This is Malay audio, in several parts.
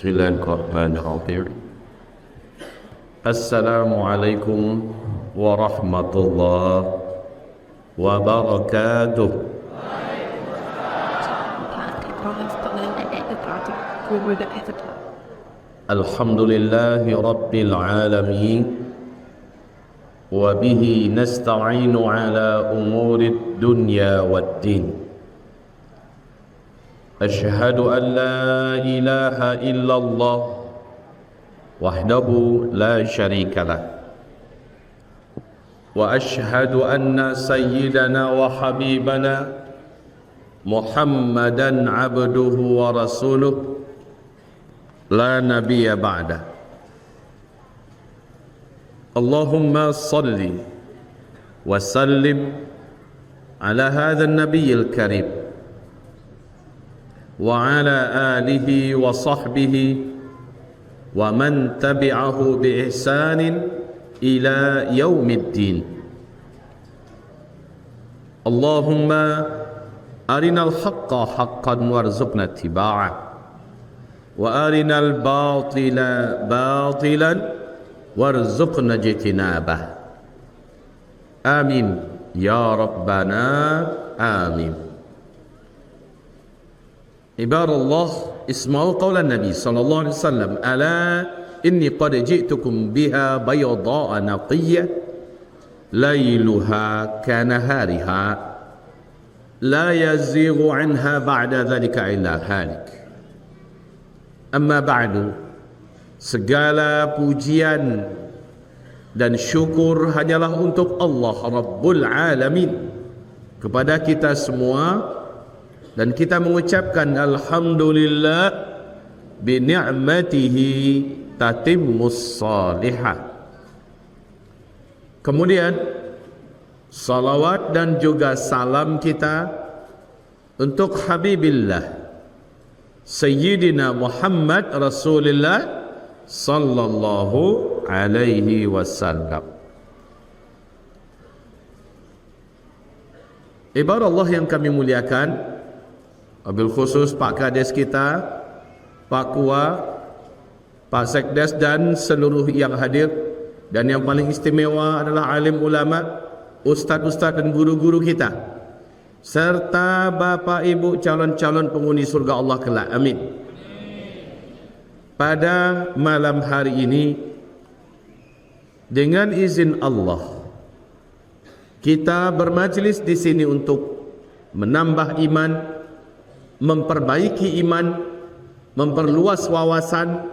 Bismillahirrahmanirrahim. Assalamualaikum warahmatullahi wabarakatuh. Alhamdulillahi rabbil alamin. Wa bihi nasta'inu ala umurid dunya waddin. Ashhadu an la ilaha illallah wahdahu la syarika lah. Wa ashhadu anna sayyidana wa habibana Muhammadan abduhu wa rasuluh la nabiyya ba'da. Allahumma salli wa sallim ala hadha an-nabiyyil karim wa ala alihi wa sahbihi wa man tabi'ahu bi ihsanin ila yaumiddin. Allahumma arinal haqqa haqqan warzuqna ittiba'ah wa arinal batila batilan warzuqna ijtinabah. Amin ya rabbana amin. Ibadallah, isma'u qawlan Nabi sallallahu alaihi wasallam, ala inni qad ji'tukum biha bayda'a naqiyyah layluha kanahariha la yazighu anha ba'da dhalika illa halik. Amma ba'du, segala pujian dan syukur hanyalah untuk Allah Rabbul Alamin, kepada kita semua. Dan kita mengucapkan alhamdulillah bi ni'matihi tatimmus salihah. Kemudian salawat dan juga salam kita untuk Habibillah Sayyidina Muhammad Rasulullah sallallahu alaihi wasallam. Ibarat Allah yang kami muliakan, wabil khusus Pak Kades kita, Pak Kua, Pak Sekdes dan seluruh yang hadir. Dan yang paling istimewa adalah alim ulama, ustaz-ustaz dan guru-guru kita, serta Bapak Ibu calon-calon penghuni surga Allah kelak. Amin. Pada malam hari ini, dengan izin Allah, kita bermajlis di sini untuk menambah iman, memperbaiki iman, memperluas wawasan,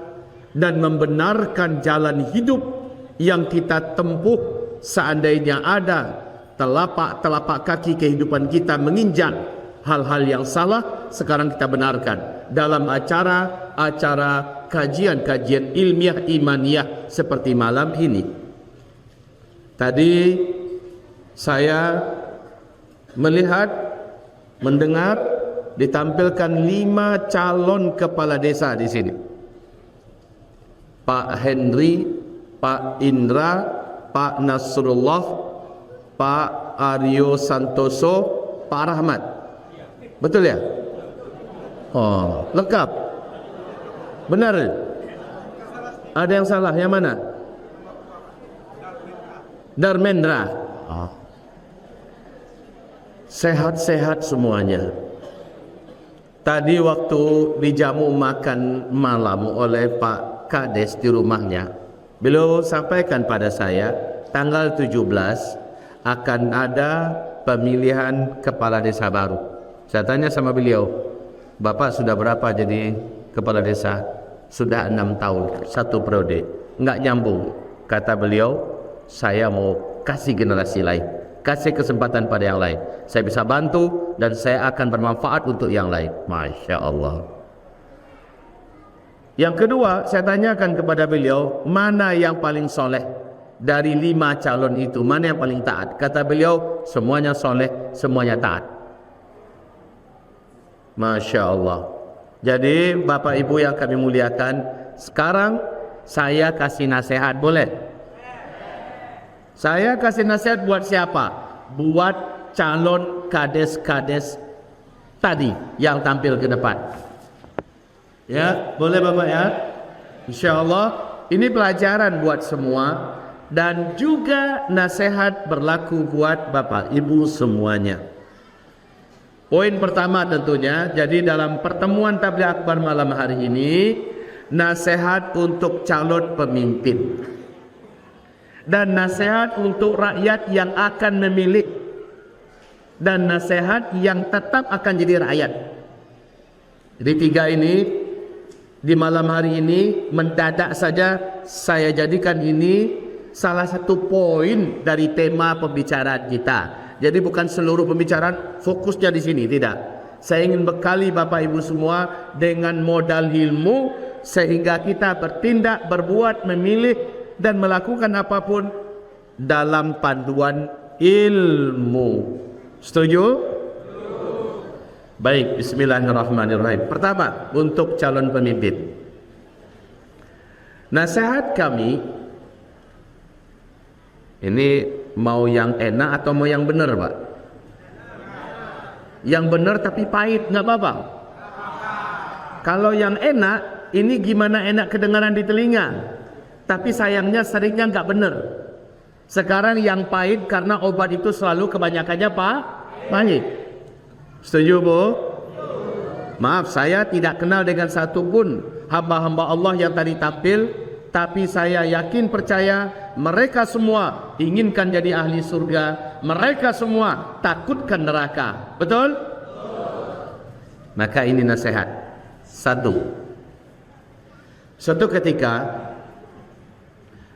dan membenarkan jalan hidup yang kita tempuh seandainya ada telapak-telapak kaki kehidupan kita menginjak hal-hal yang salah. Sekarang kita benarkan dalam acara kajian-kajian ilmiah imaniyah seperti malam ini. Tadi saya melihat, mendengar ditampilkan 5 calon kepala desa di sini. Pak Henry, Pak Indra, Pak Nasrullah, Pak Aryo Santoso, Pak Rahmat. Betul ya? Oh, lengkap. Benar? Ada yang salah? Yang mana? Darmendra. Oh. Sehat-sehat semuanya. Tadi waktu dijamu makan malam oleh Pak Kades di rumahnya, beliau sampaikan pada saya tanggal 17 akan ada pemilihan kepala desa baru. Saya tanya sama beliau, Bapak sudah berapa jadi kepala desa? Sudah 6 tahun, 1 periode. Enggak nyambung. Kata beliau, saya mau kasih generasi lain, kasih kesempatan pada yang lain. Saya bisa bantu dan saya akan bermanfaat untuk yang lain. Masya Allah. Yang kedua, saya tanyakan kepada beliau, mana yang paling soleh dari 5 calon itu? Mana yang paling taat? Kata beliau, semuanya soleh, semuanya taat. Masya Allah. Jadi Bapak Ibu yang kami muliakan, sekarang saya kasih nasihat, boleh? Saya kasih nasihat buat siapa? Buat calon kades-kades tadi yang tampil ke depan. Ya, boleh Bapak ya? InsyaAllah ini pelajaran buat semua dan juga nasihat berlaku buat Bapak Ibu semuanya. Poin pertama tentunya, jadi dalam pertemuan tabligh akbar malam hari ini, nasihat untuk calon pemimpin dan nasihat untuk rakyat yang akan memilih dan nasihat yang tetap akan jadi rakyat. Jadi tiga ini di malam hari ini mendadak saja saya jadikan ini salah satu poin dari tema pembicaraan kita. Jadi bukan seluruh pembicaraan fokusnya di sini, tidak. Saya ingin bekali Bapak Ibu semua dengan modal ilmu sehingga kita bertindak, berbuat, memilih dan melakukan apapun dalam panduan ilmu. Setuju? Baik, bismillahirrahmanirrahim. Pertama, untuk calon pemimpin. Nasihat kami ini mau yang enak atau mau yang benar, Pak? Yang benar tapi pahit, nggak apa-apa. Kalau yang enak, ini gimana enak kedengaran di telinga, tapi sayangnya seringnya nggak benar. Sekarang yang pahit karena obat itu selalu kebanyakannya pahit. Setuju, Bu? Maaf, saya tidak kenal dengan satu pun hamba-hamba Allah yang tadi tampil, tapi saya yakin percaya mereka semua inginkan jadi ahli surga, mereka semua takutkan neraka. Betul? Maka ini nasihat. Suatu ketika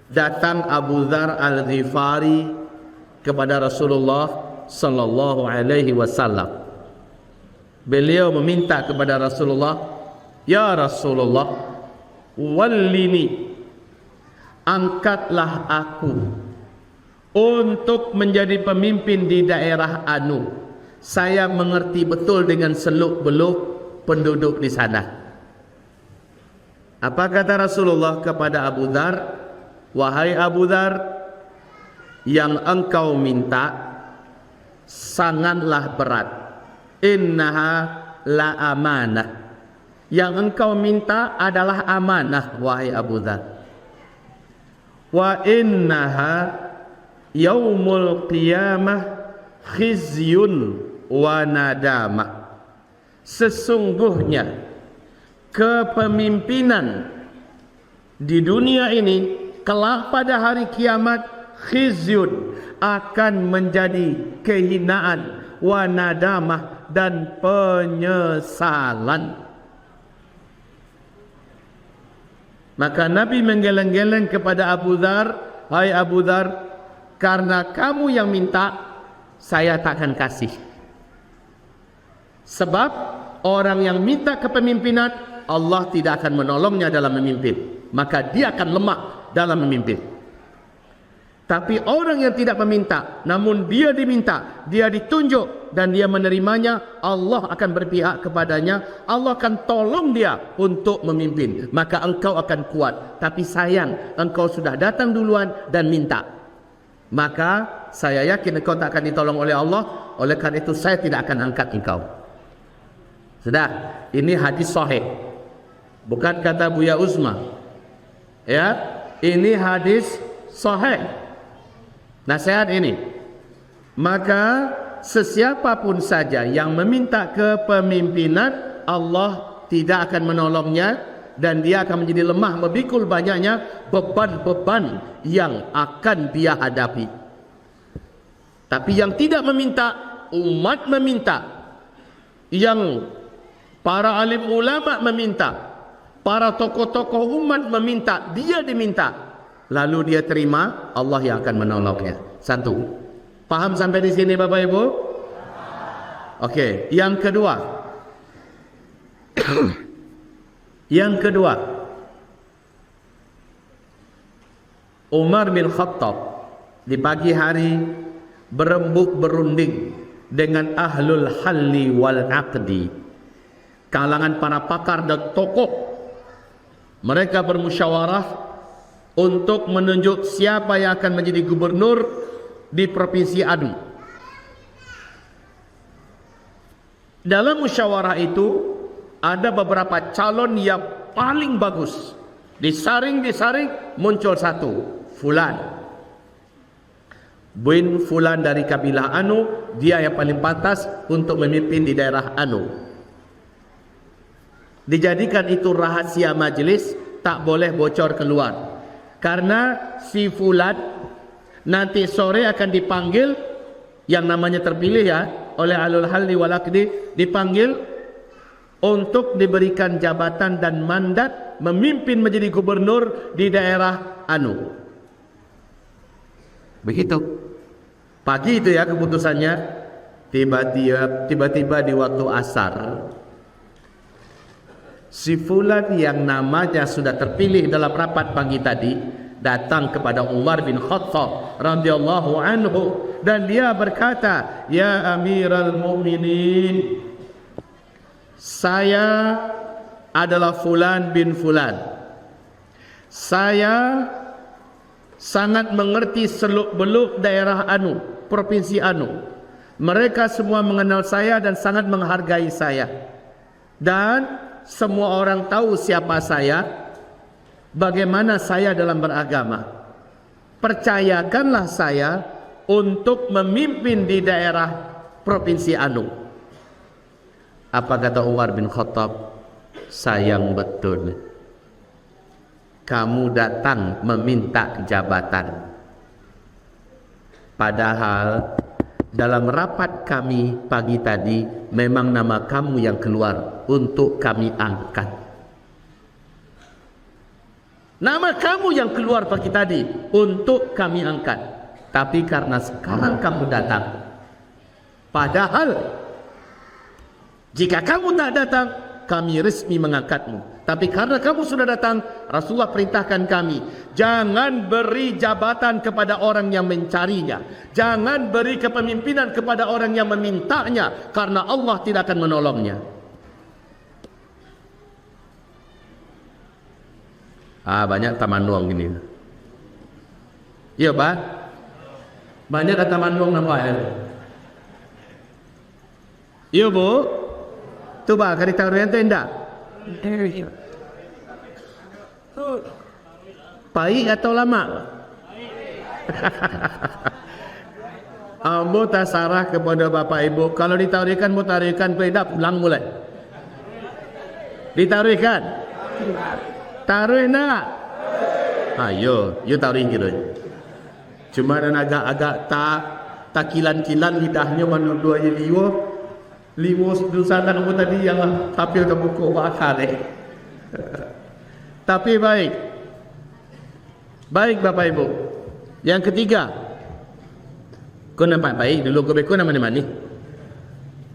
datang Abu Dzar Al-Ghifari kepada Rasulullah sallallahu alaihi wasallam. Beliau meminta kepada Rasulullah, "Ya Rasulullah, wallini, angkatlah aku untuk menjadi pemimpin di daerah anu. Saya mengerti betul dengan seluk-beluk penduduk di sana." Apa kata Rasulullah kepada Abu Dzar? "Wahai Abu Dzar, yang engkau minta sangatlah berat. Innaha la amanah." Yang engkau minta adalah amanah, wahai Abu Dzar. Wa innaha yaumul qiyamah khizyun wa nadamah. Sesungguhnya kepemimpinan di dunia ini kelak pada hari kiamat khizyun, akan menjadi kehinaan, wa nadamah, dan penyesalan. Maka Nabi menggeleng-geleng kepada Abu Dzar, "Hai Abu Dzar, karena kamu yang minta, saya takkan kasih. Sebab orang yang minta kepemimpinan, Allah tidak akan menolongnya dalam memimpin, maka dia akan lemah dalam memimpin. Tapi orang yang tidak meminta, namun dia diminta, dia ditunjuk dan dia menerimanya, Allah akan berpihak kepadanya, Allah akan tolong dia untuk memimpin. Maka engkau akan kuat. Tapi sayang, engkau sudah datang duluan dan minta. Maka saya yakin engkau tak akan ditolong oleh Allah. Oleh karena itu saya tidak akan angkat engkau." Sudah, ini hadis sahih. Bukan kata Buya Uzma. Ya, ini hadis sahih. Nasihat ini, maka sesiapapun saja yang meminta kepemimpinan, Allah tidak akan menolongnya dan dia akan menjadi lemah, memikul banyaknya beban-beban yang akan dia hadapi. Tapi yang tidak meminta, umat meminta, yang para alim ulama meminta, para tokoh-tokoh umat meminta, dia diminta, lalu dia terima, Allah yang akan menolongnya. Satu. Paham sampai di sini Bapak Ibu? Oke, yang kedua. Yang kedua, Umar bin Khattab di pagi hari berembuk berunding dengan ahlul halli wal aqdi, kalangan para pakar dan tokoh. Mereka bermusyawarah untuk menunjuk siapa yang akan menjadi gubernur di provinsi adu. Dalam musyawarah itu ada beberapa calon yang paling bagus. Disaring, muncul satu, Fulan bin Fulan dari kabilah Anu, dia yang paling pantas untuk memimpin di daerah Anu. Dijadikan itu rahasia majelis, tak boleh bocor keluar. Karena si Fulan nanti sore akan dipanggil, yang namanya terpilih ya, oleh alul halli wal aqdi, dipanggil untuk diberikan jabatan dan mandat memimpin menjadi gubernur di daerah Anu. Begitu. Pagi itu ya keputusannya. Tiba-tiba di waktu asar, si Fulan yang namanya sudah terpilih dalam rapat pagi tadi datang kepada Umar bin Khattab radhiyallahu anhu dan dia berkata, "Ya Amiral Mukminin, saya adalah Fulan bin Fulan. Saya sangat mengerti seluk-beluk daerah Anu, provinsi Anu. Mereka semua mengenal saya dan sangat menghargai saya. Dan semua orang tahu siapa saya, bagaimana saya dalam beragama. Percayakanlah saya untuk memimpin di daerah provinsi Anu." Apa kata Umar bin Khattab? Sayang betul, kamu datang meminta jabatan, padahal dalam rapat kami pagi tadi memang nama kamu yang keluar untuk kami angkat. Nama kamu yang keluar pagi tadi untuk kami angkat. Tapi karena sekarang kamu datang, padahal jika kamu tak datang, kami resmi mengangkatmu. Tapi karena kamu sudah datang, Rasulullah perintahkan kami, jangan beri jabatan kepada orang yang mencarinya. Jangan beri kepemimpinan kepada orang yang memintanya, karena Allah tidak akan menolongnya. Banyak tamanduang gini. Iya, Pak? Banyak tamanduang namanya. Iya, Bu? Tu ba, kari tahu yang tu endak? Pahit atau lama? Ambo tak sarah kepada Bapak Ibu. Kalau ditaruhkan, mau taruhkan pedak pulang mulai. Ditaruhkan? Taruh nak? Ayo, you taruhin gitu. Cuma dan agak-agak tak kilan-kilan lidahnya menurut aja limo dosakan aku tadi yang tapil ke buku bakal Tapi baik Bapak Ibu. Yang ketiga, kau nampak baik dulu kau beko nama ni.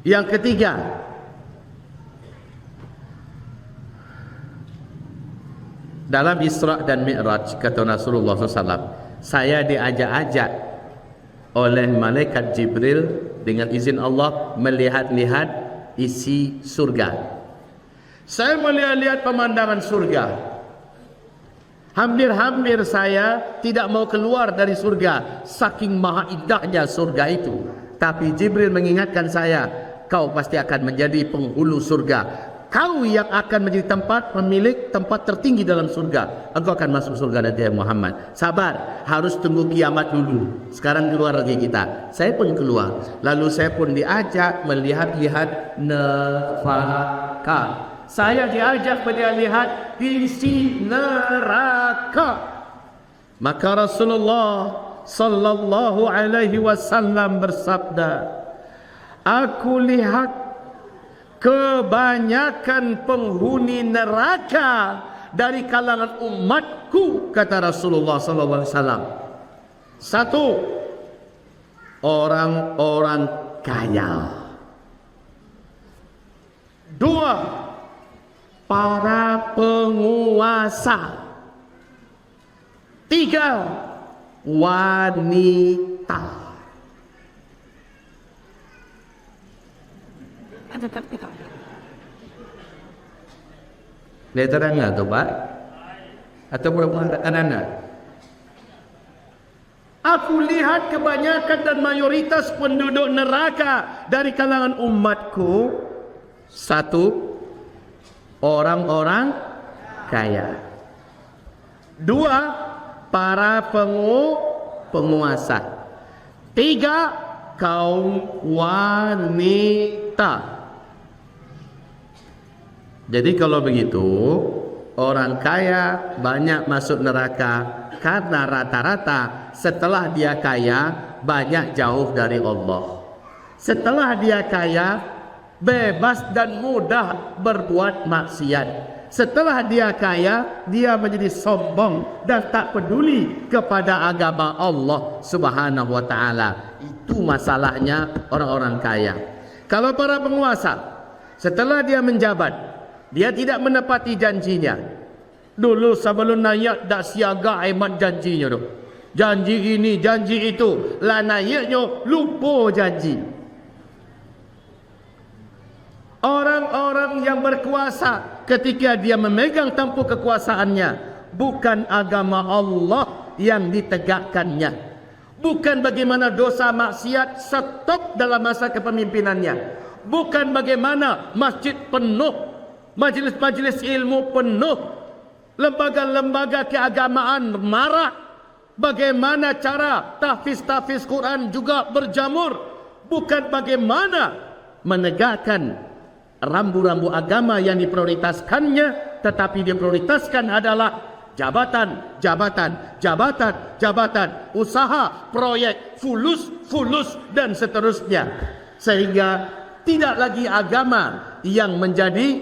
Yang ketiga, dalam Isra dan Mi'raj kata Rasulullah SAW, saya diajak-ajak oleh malaikat Jibril dengan izin Allah melihat-lihat isi surga. Saya melihat-lihat pemandangan surga. Hampir-hampir saya tidak mau keluar dari surga, saking maha indahnya surga itu. Tapi Jibril mengingatkan saya, kau pasti akan menjadi penghulu surga. Kau yang akan menjadi pemilik tempat tertinggi dalam surga. Engkau akan masuk surga nanti Muhammad. Sabar, harus tunggu kiamat dulu. Sekarang keluar lagi kita. Saya pun keluar. Lalu saya pun diajak melihat-lihat neraka. Saya diajak melihat isi neraka. Maka Rasulullah sallallahu alaihi wasallam bersabda, aku lihat kebanyakan penghuni neraka dari kalangan umatku, kata Rasulullah sallallahu alaihi wasallam. Satu, orang-orang kaya. Dua, para penguasa. Tiga, wanita. Lihat terangnya tu Pak? Atau berapa anak-anak? Aku lihat kebanyakan dan mayoritas penduduk neraka dari kalangan umatku. Satu, orang-orang kaya. Dua, para penguasa. Tiga, kaum wanita. Jadi kalau begitu, orang kaya banyak masuk neraka karena rata-rata setelah dia kaya banyak jauh dari Allah. Setelah dia kaya bebas dan mudah berbuat maksiat. Setelah dia kaya, dia menjadi sombong dan tak peduli kepada agama Allah Subhanahu wa taala. Itu masalahnya orang-orang kaya. Kalau para penguasa, setelah dia menjabat, dia tidak menepati janjinya. Dulu sebelum naik dak siaga hemat janjinya tu. Janji ini, janji itu. Lah naiknya lupa janji. Orang-orang yang berkuasa ketika dia memegang tampuk kekuasaannya, bukan agama Allah yang ditegakkannya, bukan bagaimana dosa maksiat stop dalam masa kepemimpinannya, bukan bagaimana masjid penuh, majlis-majlis ilmu penuh, lembaga-lembaga keagamaan marak, bagaimana cara tahfiz Quran juga berjamur, bukan bagaimana menegakkan rambu-rambu agama yang diprioritaskannya, tetapi diprioritaskan adalah jabatan, usaha, proyek, fulus dan seterusnya. Sehingga tidak lagi agama yang menjadi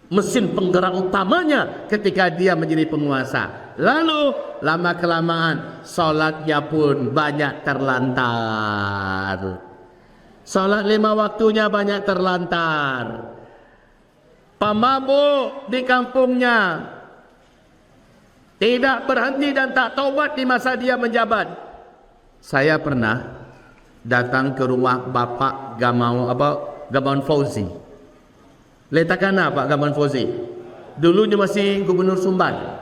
mesin penggerak utamanya ketika dia menjadi penguasa. Lalu lama-kelamaan solatnya pun banyak terlantar. Salat 5 waktunya banyak terlantar. Pemabuk di kampungnya tidak berhenti dan tak taubat di masa dia menjabat. Saya pernah datang ke rumah Bapak Gamawan Fauzi. Letakkan Pak Gamawan Fauzi. Dulunya masih Gubernur Sumbar.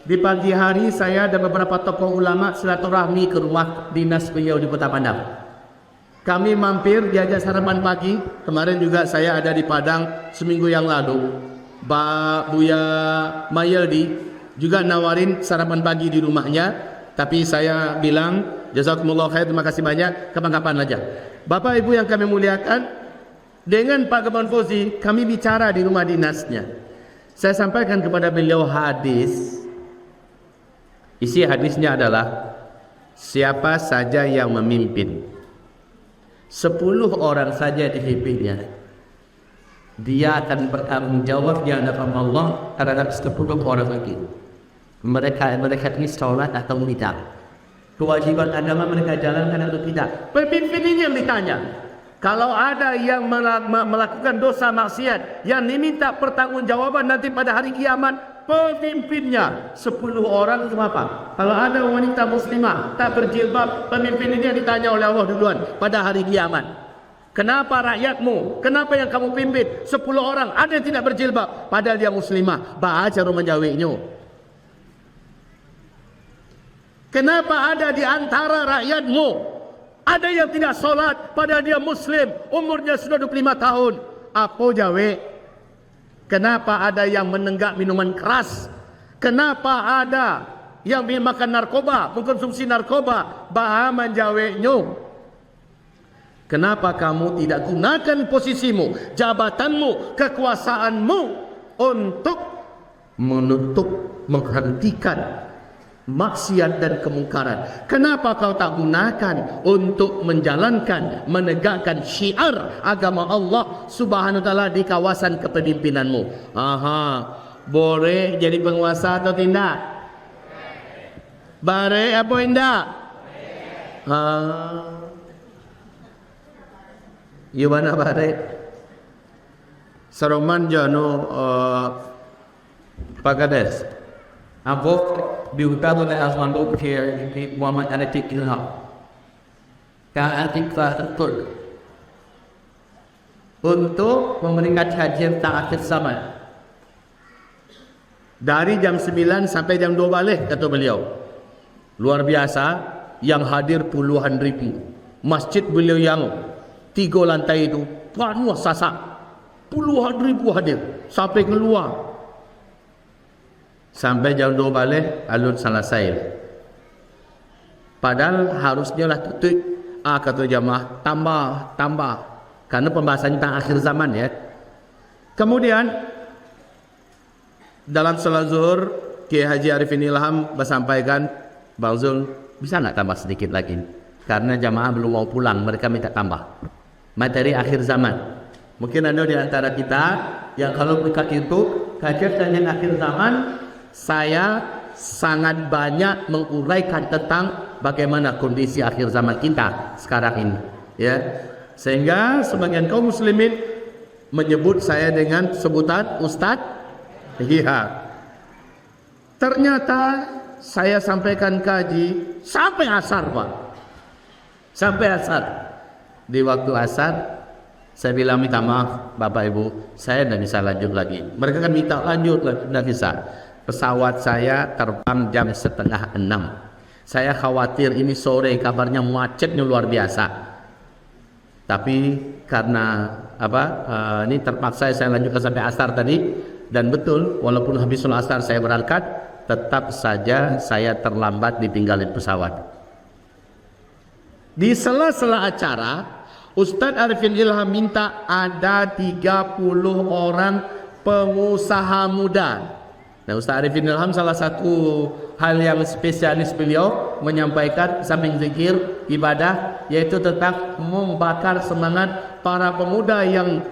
Di pagi hari saya dan beberapa tokoh ulama silaturahmi ke rumah dinas beliau di Kota Padang. Kami mampir diajak sarapan pagi. Kemarin juga saya ada di Padang seminggu yang lalu. Buya Mayeldi juga nawarin sarapan pagi di rumahnya. Tapi saya bilang jazakumullah khair, terima kasih banyak, kapan-kapan aja. Bapak Ibu yang kami muliakan, dengan Pak Gamawan Fauzi kami bicara di rumah dinasnya. Saya sampaikan kepada beliau hadis. Isi hadisnya adalah siapa saja yang memimpin 10 orang saja dipimpinnya, dia akan bertanggung jawab di hadapan Allah terhadap 10 orang lagi. Mereka ini sholat atau tidak, kewajiban agama mereka jalankan atau tidak. Pemimpin ini yang ditanya. Kalau ada yang melakukan dosa maksiat yang diminta pertanggungjawaban nanti pada hari kiamat, pemimpinnya 10 orang itu apa? Kalau ada wanita muslimah tak berjilbab, pemimpin ini yang ditanya oleh Allah duluan pada hari kiamat. Kenapa rakyatmu? Kenapa yang kamu pimpin 10 orang ada yang tidak berjilbab padahal dia muslimah? Baca rumah jawabnya. Kenapa ada di antara rakyatmu ada yang tidak solat padahal dia muslim, umurnya sudah 25 tahun? Apa jawab? Kenapa ada yang menenggak minuman keras? Kenapa ada yang makan narkoba, mengkonsumsi narkoba? Bahaman jawabnya. Kenapa kamu tidak gunakan posisimu, jabatanmu, kekuasaanmu untuk menutup, menghentikan maksiat dan kemungkaran? Kenapa kau tak gunakan untuk menjalankan, menegakkan syiar agama Allah Subhanahu wa taala di kawasan kepemimpinanmu? Aha, boleh jadi penguasa atau tidak? Boleh apa tidak? Gimana bare? Saroman jano Pak Kades. Apa diutar oleh Azman Bukir di Muhammad Anatik Ilham. Keadaan betul untuk memberikan kajian ta'akhir zaman dari jam 9 sampai jam 2 balik, kata beliau. Luar biasa, yang hadir puluhan ribu. Masjid beliau yang 3 lantai itu penuh sasak. Puluhan ribu hadir sampai keluar. Sampai jam 2 balik alun selesai. Padahal harusnya lah tutup. Kata jamaah tambah. Karena pembahasannya tentang akhir zaman ya. Kemudian dalam salat zuhur Kiai Haji Arifin Ilham bersampaikan, Bang Zul bisa nggak tambah sedikit lagi? Karena jamaah belum mau pulang, mereka minta tambah. Materi akhir zaman. Mungkin ada di antara kita yang kalau mereka itu kajian yang akhir zaman, saya sangat banyak menguraikan tentang bagaimana kondisi akhir zaman kita sekarang ini, ya. Sehingga sebagian kaum muslimin menyebut saya dengan sebutan Ustadz. Iya. Ternyata saya sampaikan kaji sampai asar, Pak. Sampai asar. Di waktu asar saya bilang minta maaf Bapak Ibu, saya tidak bisa lanjut lagi. Mereka kan minta lanjut, tidak bisa. Pesawat saya terbang jam 5:30. Saya khawatir ini sore kabarnya macetnya luar biasa. Tapi karena ini terpaksa saya lanjutkan sampai asar tadi, dan betul walaupun habis sholat asar saya berangkat, tetap saja saya terlambat ditinggalin pesawat. Di sela-sela acara, Ustadz Arifin Ilham minta ada 30 orang pengusaha muda. Nah, Ustaz Arifin Ilham salah satu hal yang spesialis beliau menyampaikan samping zikir ibadah, yaitu tentang membakar semangat para pemuda yang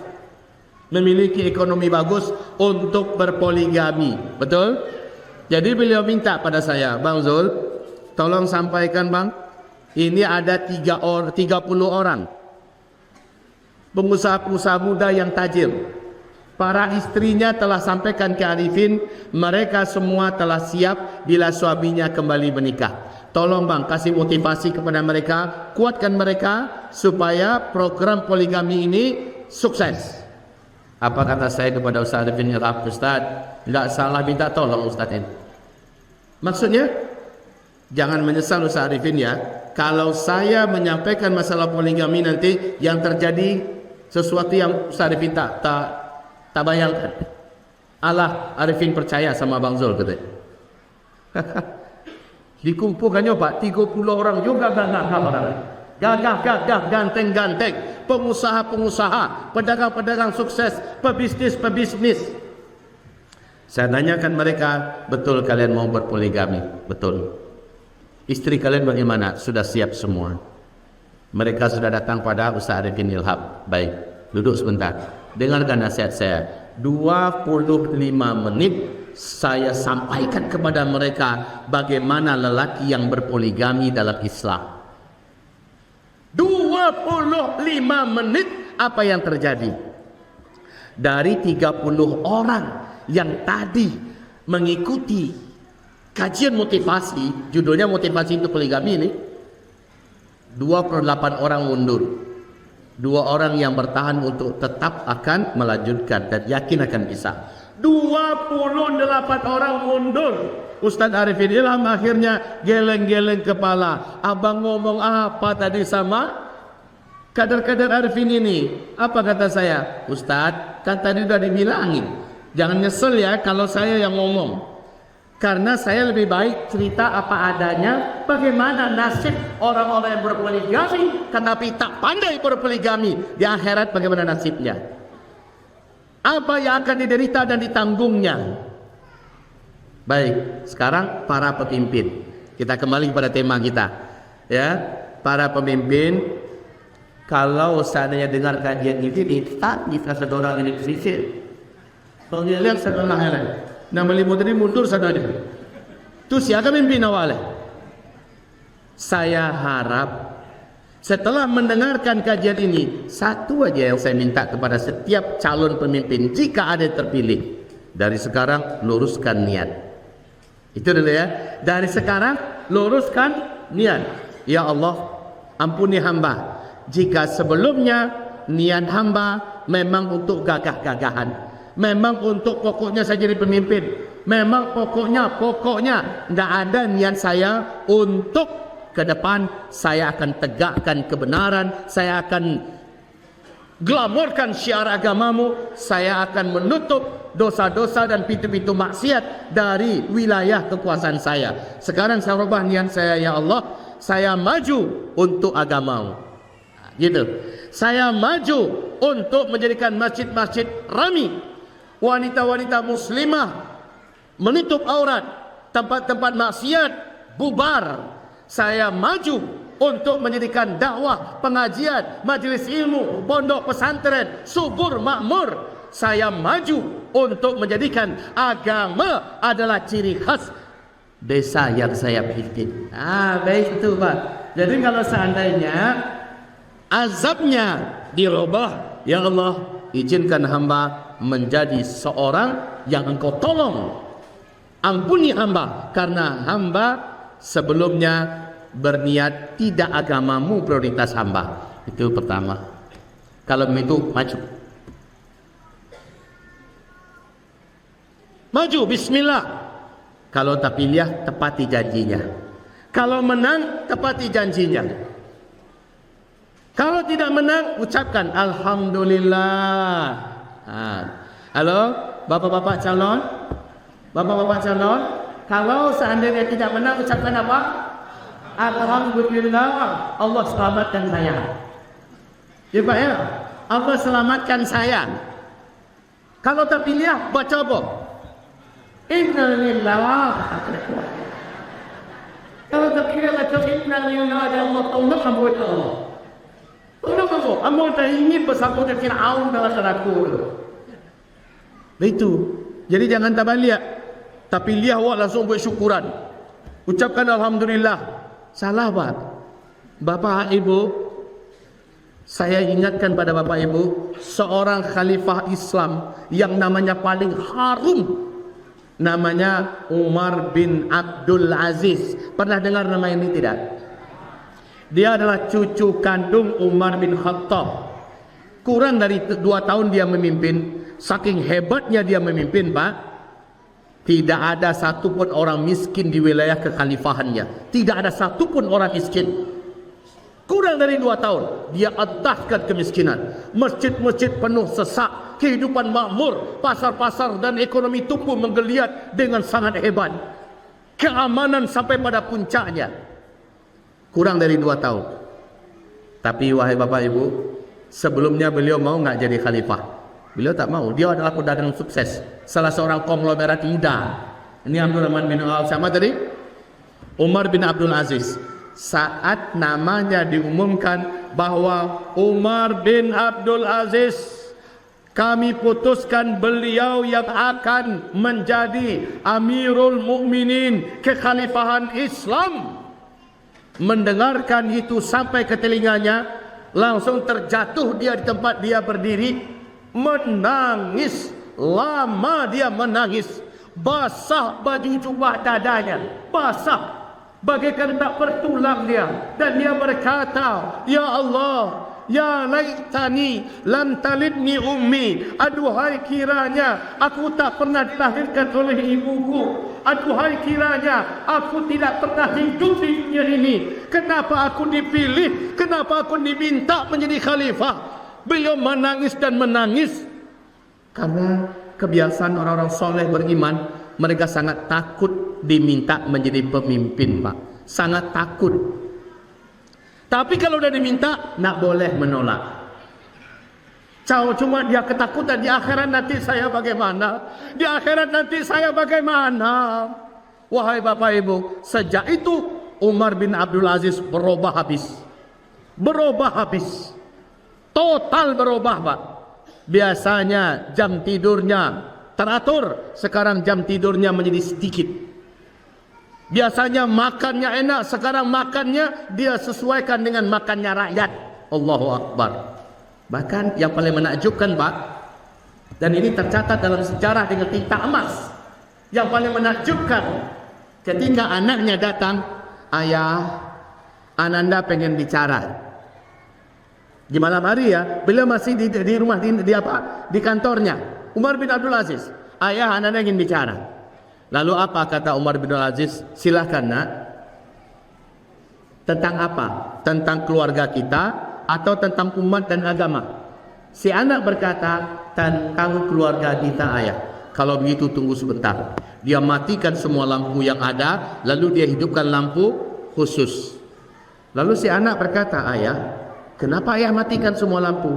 memiliki ekonomi bagus untuk berpoligami. Betul? Jadi beliau minta pada saya, Bang Zul, tolong sampaikan Bang, ini ada 30 orang pengusaha-pengusaha muda yang tajir. Para istrinya telah sampaikan ke Arifin, mereka semua telah siap bila suaminya kembali menikah. Tolong Bang, kasih motivasi kepada mereka, kuatkan mereka supaya program poligami ini sukses. Apa kata saya kepada Ustaz Arifin Ilham? Ustaz, tidak salah minta tolong Ustaz ini. Maksudnya, jangan menyesal Ustaz Arifin ya. Kalau saya menyampaikan masalah poligami nanti yang terjadi sesuatu yang Ustaz Arifin tak bayangkan. Allah Arifin percaya sama Bang Zul katanya. Dikumpulkannya Pak 30 orang juga gagah, ganteng, pengusaha, pedagang sukses, pebisnis. Saya tanyakan mereka, betul kalian mau berpoligami? Betul. Istri kalian bagaimana? Sudah siap semua. Mereka sudah datang pada Ustaz Arifin Ilham. Baik, duduk sebentar. Dengarkan nasihat saya. 25 menit saya sampaikan kepada mereka bagaimana lelaki yang berpoligami dalam Islam. 25 menit apa yang terjadi? Dari 30 orang yang tadi mengikuti kajian motivasi, judulnya motivasi untuk poligami ini, 28 orang mundur. 2 orang yang bertahan untuk tetap akan melanjutkan dan yakin akan bisa. 28 orang mundur. Ustaz Arifin Ilham akhirnya geleng-geleng kepala. Abang ngomong apa tadi sama kader-kader Arifin ini? Apa kata saya? Ustaz, kan tadi udah dibilangin, jangan nyesel ya kalau saya yang ngomong. Karena saya lebih baik cerita apa adanya, bagaimana nasib orang-orang yang berpoligami tetapi tak pandai berpoligami di akhirat, bagaimana nasibnya, apa yang akan diderita dan ditanggungnya. Baik, sekarang para pemimpin, kita kembali pada tema kita ya. Para pemimpin, kalau seandainya dengar kajian ini, tak kita sedorang ini sisir pengilang setelah lain. Nama limut ini mundur sana dia. Tu siapa mimpin awalnya? Saya harap setelah mendengarkan kajian ini, satu aja yang saya minta kepada setiap calon pemimpin, jika ada terpilih, dari sekarang luruskan niat. Itu dulu ya. Dari sekarang luruskan niat. Ya Allah, ampuni hamba jika sebelumnya niat hamba memang untuk gagah-gagahan, memang untuk pokoknya saya jadi pemimpin, memang pokoknya tidak ada niat saya untuk ke depan saya akan tegakkan kebenaran, saya akan glamorkan syiar agamamu, saya akan menutup dosa-dosa dan pintu-pintu maksiat dari wilayah kekuasaan saya. Sekarang saya rubah niat saya, ya Allah, saya maju untuk agamamu. Gitu. Saya maju untuk menjadikan masjid-masjid rami, wanita-wanita muslimah menutup aurat, tempat-tempat maksiat bubar. Saya maju untuk menjadikan dakwah, pengajian, majlis ilmu, pondok pesantren subur makmur. Saya maju untuk menjadikan agama adalah ciri khas desa yang saya pimpin. Baik itu, Pak. Jadi kalau seandainya azabnya dirubah, ya Allah, izinkan hamba menjadi seorang yang Engkau tolong. Ampuni hamba, karena hamba sebelumnya berniat tidak agamamu prioritas hamba. Itu pertama. Kalau begitu maju. Maju, bismillah. Kalau tak pilih, tepati janjinya. Kalau menang, tepati janjinya. Kalau tidak menang, ucapkan alhamdulillah. Halo, bapak-bapak calon. Bapak-bapak calon, kalau seandainya tidak menang, ucapkan apa? Alhamdulillah, Allah selamatkan saya. Ya Pak ya, Allah selamatkan saya. Kalau terpilih, baca apa? Innalillah. Kalau terpilih, baca innalillah dan Allah tolong kamu itu. Tolong kamu, kamu tak ingin bersama dengan Fir'aun dalam seraku. Itu. Jadi jangan tabaliak, tapi lihat awak langsung buat syukuran. Ucapkan alhamdulillah. Salah Pak. Bapak Ibu, saya ingatkan pada Bapak Ibu, seorang khalifah Islam yang namanya paling harum, namanya Umar bin Abdul Aziz. Pernah dengar nama ini tidak? Dia adalah cucu kandung Umar bin Khattab. Kurang dari 2 tahun dia memimpin. Saking hebatnya dia memimpin, Pak, tidak ada satupun orang miskin di wilayah kekhalifahannya. Tidak ada satupun orang miskin. Kurang dari 2 tahun dia atahkan kemiskinan. Masjid-masjid penuh sesak, kehidupan makmur, pasar-pasar dan ekonomi tumbuh menggeliat dengan sangat hebat. Keamanan sampai pada puncaknya. Kurang dari 2 tahun. Tapi wahai Bapak Ibu, sebelumnya beliau mau nggak jadi khalifah? Beliau tak mau. Dia adalah pedagang sukses, salah seorang konglomerat muda. Ini Abdul Rahman bin Auf sama tadi Umar bin Abdul Aziz. Saat namanya diumumkan bahwa Umar bin Abdul Aziz, kami putuskan beliau yang akan menjadi Amirul Mukminin kekhalifahan Islam. Mendengarkan itu sampai ke telinganya, langsung terjatuh dia di tempat dia berdiri, menangis. Lama dia menangis, basah baju jubah dadanya, basah bagaikan tak bertulang dia. Dan dia berkata, ya Allah, ya laitani lam talidni ummi. Aduhai kiranya aku tak pernah dilahirkan oleh ibuku. Aduhai kiranya aku tidak pernah hidup di dunia ini. Kenapa aku dipilih? Kenapa aku diminta menjadi khalifah? Beliau menangis dan menangis karena kebiasaan orang-orang soleh beriman, mereka sangat takut diminta menjadi pemimpin, Pak. Sangat takut. Tapi kalau sudah diminta, nak boleh menolak. Cuma dia ketakutan, di akhirat nanti saya bagaimana? Di akhirat nanti saya bagaimana? Wahai Bapak Ibu, sejak itu Umar bin Abdul Aziz berubah habis. Berubah habis. Total berubah, Pak. Biasanya jam tidurnya teratur, sekarang jam tidurnya menjadi sedikit. Biasanya makannya enak, sekarang makannya dia sesuaikan dengan makannya rakyat. Allahu Akbar. Bahkan yang paling menakjubkan, Pak, dan ini tercatat dalam sejarah dengan tinta emas, yang paling menakjubkan, ketika anaknya datang, ayah, ananda pengen bicara. Di malam hari ya, beliau masih di rumah, di apa? Di kantornya. Umar bin Abdul Aziz, ayah, ananda ingin bicara. Lalu apa kata Umar bin Abdul Aziz? Silahkan nak. Tentang apa? Tentang keluarga kita atau tentang umat dan agama? Si anak berkata, "Tan, kamu keluarga kita ayah. Kalau begitu tunggu sebentar." Dia matikan semua lampu yang ada, lalu dia hidupkan lampu khusus. Lalu si anak berkata, "Ayah, kenapa ayah matikan semua lampu?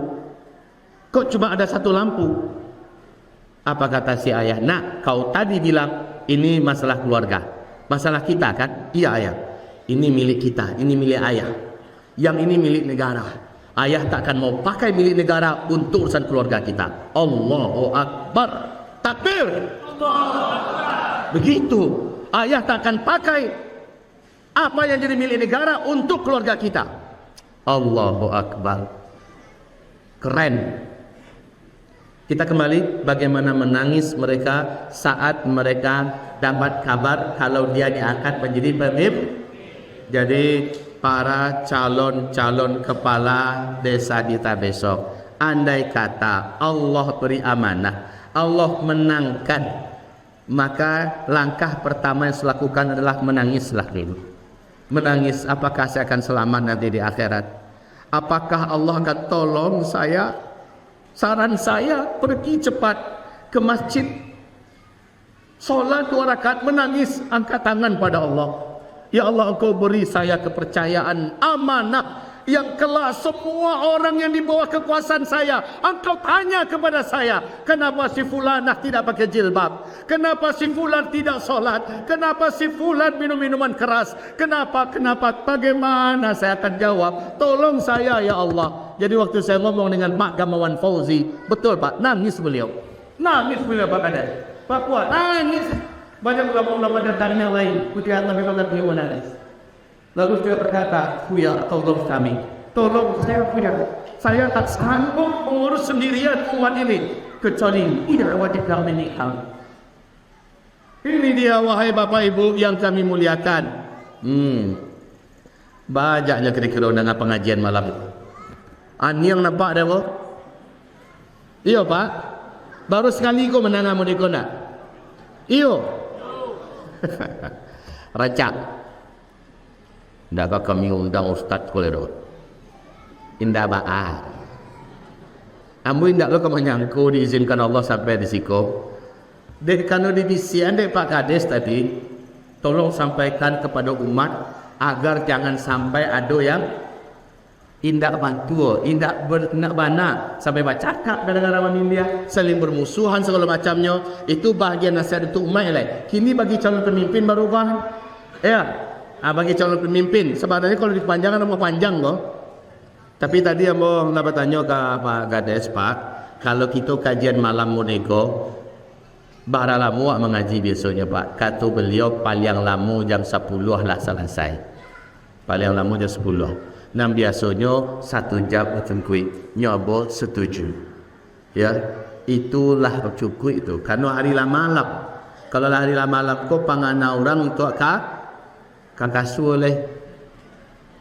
Kok cuma ada satu lampu?" Apa kata si ayah? "Nak, kau tadi bilang ini masalah keluarga. Masalah kita kan?" "Iya ayah. Ini milik kita, ini milik ayah. Yang ini milik negara. Ayah takkan mau pakai milik negara untuk urusan keluarga kita." Allahu Akbar. Takbir. Begitu. Ayah takkan pakai apa yang jadi milik negara untuk keluarga kita. Allahu Akbar. Keren. Kita kembali bagaimana menangis mereka saat mereka dapat kabar kalau dia diangkat menjadi pemimpin. Jadi para calon-calon kepala desa kita besok, andai kata Allah beri amanah, Allah menangkan, maka langkah pertama yang saya lakukan adalah menangislah dulu. Menangis, apakah saya akan selamat nanti di akhirat? Apakah Allah akan tolong saya? Saran saya, pergi cepat ke masjid, solat 2 rakaat, menangis, angkat tangan pada Allah. Ya Allah, Engkau beri saya kepercayaan, amanah yang kelak semua orang yang di bawah kekuasaan saya, Engkau tanya kepada saya, kenapa si fulanah tidak pakai jilbab? Kenapa si fulan tidak solat? Kenapa si fulan minum minuman keras? Kenapa? Bagaimana saya akan jawab? Tolong saya ya Allah. Jadi waktu saya ngomong dengan Pak Gamawan Fauzi, betul Pak, nangis beliau. Nangis beliau Pak Kades. Pak Puan, nangis. Banyak ulama-ulama datang yang lain. Putih Allah memang beliau menangis. Lalu dia berkata, "Buya, tolong kami. Tolong saya punya. Saya tak sanggup mengurus sendirian umat ini. Kecuali tidak wajib kami nikah." Ini dia wahai Bapak Ibu yang kami muliakan. Banyaknya kira-kira undangan pengajian malam itu. Ani yang nampak dah kok. Iya Pak. Baru sekali kau menanam di kona. Iyo. Racak. Ndakah kami undang ustaz kolero. Indah ba'a. Ambo indah lo kau menyangku diizinkan Allah sampai di siku. Dek kanu dibisian dek Pak Kades tadi, tolong sampaikan kepada umat agar jangan sampai ada yang indak bantu, indak bernak bana sampai bercakap dalam negara India, saling bermusuhan segala macamnya. Itu bahagian nasihat untuk umat lah. Kini bagi calon pemimpin baru kan, ya, bagi calon pemimpin sebenarnya kalau dipanjangkan nama panjang kok. Tapi tadi yang mau tanya ke Pak Kades, Pak, kalau kita kajian malam moneko, bara lama mengaji biasanya Pak. Kata beliau paling lama jam 10 lah selesai. Paling lama jam 10. Dan biasanya 1 jam macam kuih. Nyoba setuju. Ya, itulah cukup itu. Karena hari malam. Kalau hari malam kau pangana orang untuk kasur oleh.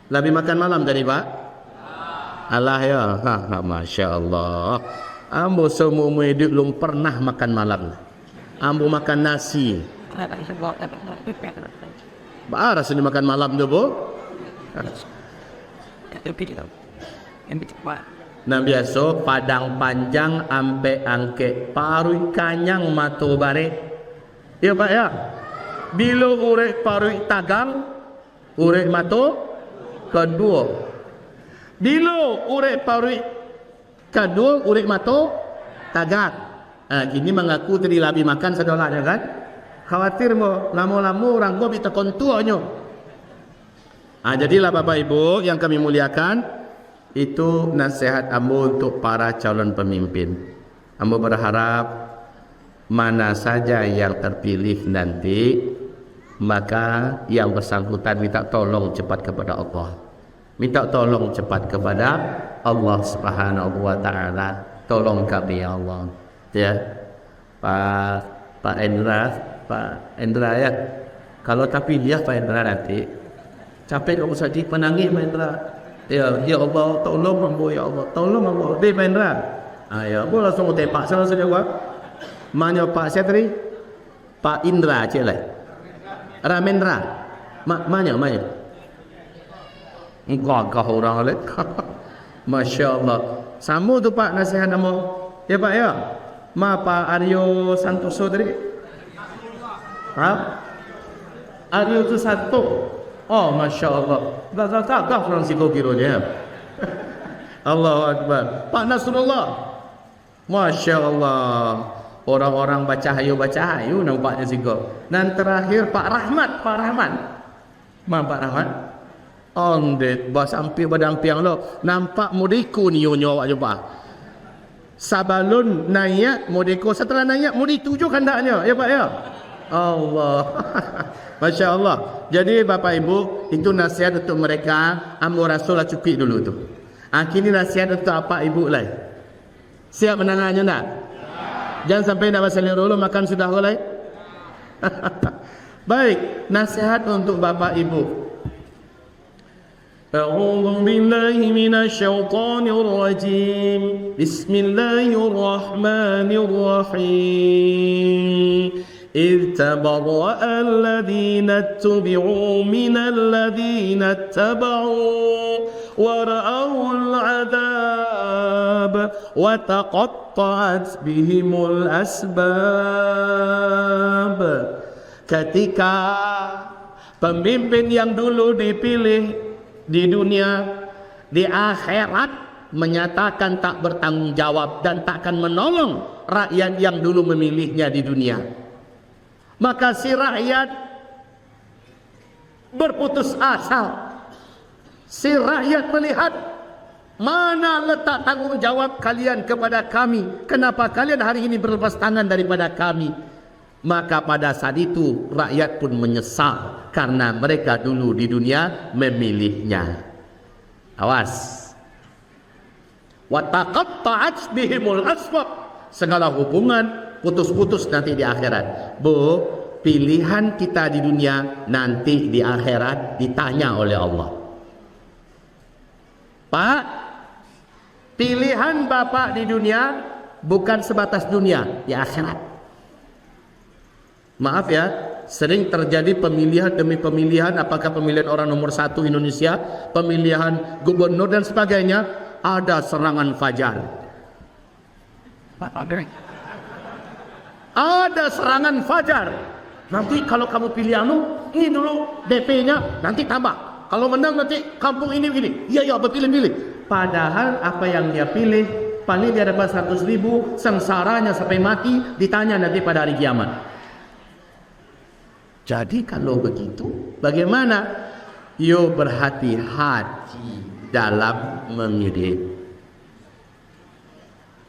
Lebih makan malam tadi Pak? Allah ya. Masya Allah. Ambo semua hidup belum pernah makan malam. Ambo makan nasi. Bah rasanya makan malam tu Bu? Nah biasa padang panjang ampe angke parui kanyang mato bare. Ya Pak ya. Bila urek parui tagang, urek mato kedua. Bila urek parui kedua, urek mato tagang. Gini mengaku tadi lebih makan sedolah kan? Khawatir mo lama-lama orang go bita kontuanya. Jadilah Bapak Ibu yang kami muliakan, itu nasihat ambo untuk para calon pemimpin. Ambo berharap mana saja yang terpilih nanti, maka yang bersangkutan minta tolong cepat kepada Allah. Minta tolong cepat kepada Allah Subhanahu wa taala. Tolong kami ya Allah. Ya. Pak Endra ya. Kalau tapi dia Pak Endra nanti capek kamu sedih penangis Pak Endra. Ya Allah, tolong ambo ya Allah. Tolong ambo. Dia Pak Endra. Ya, boleh langsung tepak sana saja gua. Mana Pak siapa tadi? Pak Indra cik lah. Ramendra. Mana? Engkau orang lek. Masya Allah. Sama tu Pak nasihat nama. Ya Pak ya. Ma Pak Aryo Santoso tadi. Ha? Aryo tu satu. Oh Masya Allah. Tak Francisco kiranya. Allahu Akbar. Pak Nasrullah. Masya Allah. Orang-orang baca hayu nampaknya sigo. Dan terakhir Pak Rahmat. Ma Pak Rahmat. Ondet bas ampi badampiang lo. Nampak mudiku ni nyonya awak jumpa. Sabalun naik mudiko, setelah naik mudi tujuh kandaknya. Ya Pak ya. Allah. Masya Allah. Jadi Bapak Ibu, itu nasihat untuk mereka. Ambo Rasul lah cukup dulu tu. Kini nasihat untuk apa Ibu lah. Siap menangannya tak? Jangan sampai nak pasal dulu makan sudah mulai. Baik, nasihat untuk Bapak Ibu. أعوذ بالله من الشيطان الرجيم بسم الله الرحمن الرحيم إذ تبرأ الذين اتبعوا من الذين اتبعوا ورأوا العذاب وتقطعت بهم الأسباب. Ketika pemimpin yang dulu dipilih di dunia, di akhirat menyatakan tak bertanggung jawab dan takkan menolong rakyat yang dulu memilihnya di dunia, maka si rakyat berputus asa. Si rakyat melihat mana letak tanggung jawab kalian kepada kami, kenapa kalian hari ini berlepas tangan daripada kami. Maka pada saat itu rakyat pun menyesal karena mereka dulu di dunia memilihnya. Awas. Wa taqatta'at bihimul asbab. Segala hubungan putus-putus nanti di akhirat. Bu, pilihan kita di dunia nanti di akhirat ditanya oleh Allah. Pak, pilihan Bapak di dunia bukan sebatas dunia, di akhirat. Maaf ya, sering terjadi pemilihan demi pemilihan, apakah pemilihan orang nomor 1 Indonesia, pemilihan gubernur dan sebagainya, ada serangan fajar. Ada serangan fajar. Nanti kalau kamu pilih ini dulu DP-nya, nanti tambah. Kalau menang nanti kampung ini begini. Iya berpilih-pilih. Padahal apa yang dia pilih, paling dia dapat 100.000, sengsaranya sampai mati, ditanya nanti pada hari kiamat. Jadi kalau begitu, bagaimana? Yo berhati-hati dalam memilih.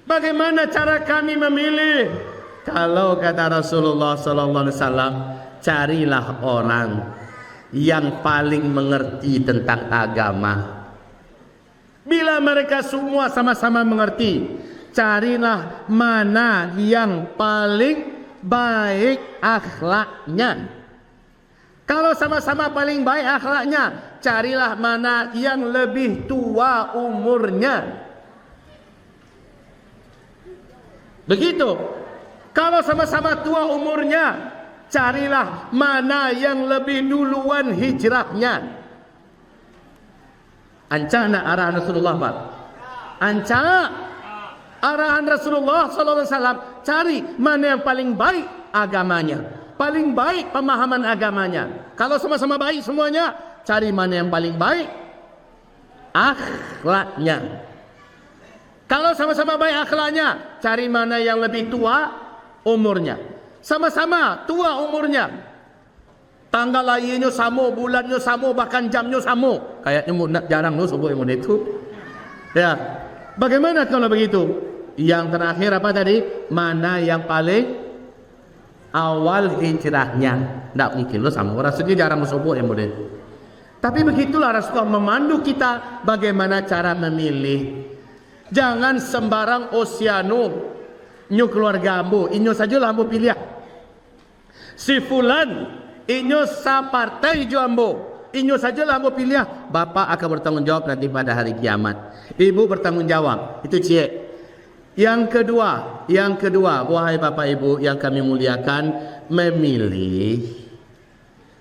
Bagaimana cara kami memilih? Kalau kata Rasulullah sallallahu alaihi wasallam, carilah orang yang paling mengerti tentang agama. Bila mereka semua sama-sama mengerti, carilah mana yang paling baik akhlaknya. Kalau sama-sama paling baik akhlaknya, carilah mana yang lebih tua umurnya. Begitu. Kalau sama-sama tua umurnya, carilah mana yang lebih duluan hijrahnya. Ancana arahan Rasulullah, Pak. Ancana arahan Rasulullah sallallahu alaihi wasallam, cari mana yang paling baik agamanya. Paling baik pemahaman agamanya. Kalau sama-sama baik semuanya, cari mana yang paling baik akhlaknya. Kalau sama-sama baik akhlaknya, cari mana yang lebih tua umurnya. Sama-sama tua umurnya, tanggal lahirnya sama, bulannya sama, bahkan jamnya sama. Kayaknya jarang lo sebut yang itu. Ya, bagaimana kalau begitu? Yang terakhir apa tadi? Mana yang paling awal hijrahnya. Tak mungkin lo sama orang sendiri jarang sebut yang model. Tapi begitulah Rasulullah memandu kita bagaimana cara memilih. Jangan sembarang osiano nyu keluarga ambo, inyo sajalah ambo pilih. Si fulan inyo sa partai jo ambo, inyo sajalah ambo pilih. Bapak akan bertanggung jawab nanti pada hari kiamat. Ibu bertanggung jawab. Itu cie. Yang kedua, wahai Bapak Ibu yang kami muliakan, memilih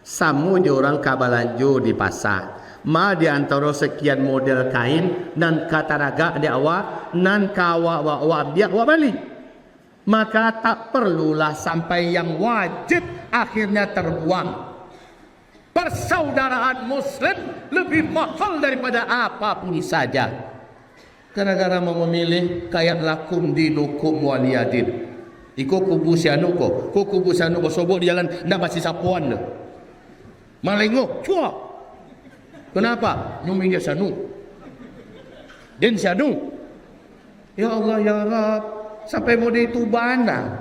samu di orang kabalanjo di pasar. Ma di antara sekian model kain nan kata raga di awak nan kawa wa biak wa balik. Maka tak perlulah sampai yang wajib akhirnya terbuang. Persaudaraan muslim lebih mahal daripada apapun saja. Gara-gara mau memilih kayak lakum dinukum waliyadin. Iko kubu sianuko, ko kubu sianuko sobok di jalan ndak masih sapuan dah. Malengok, cua. Kenapa? Nyumin dia sianu. Den sianu. Ya Allah ya Rabb, sampai mau itu bana.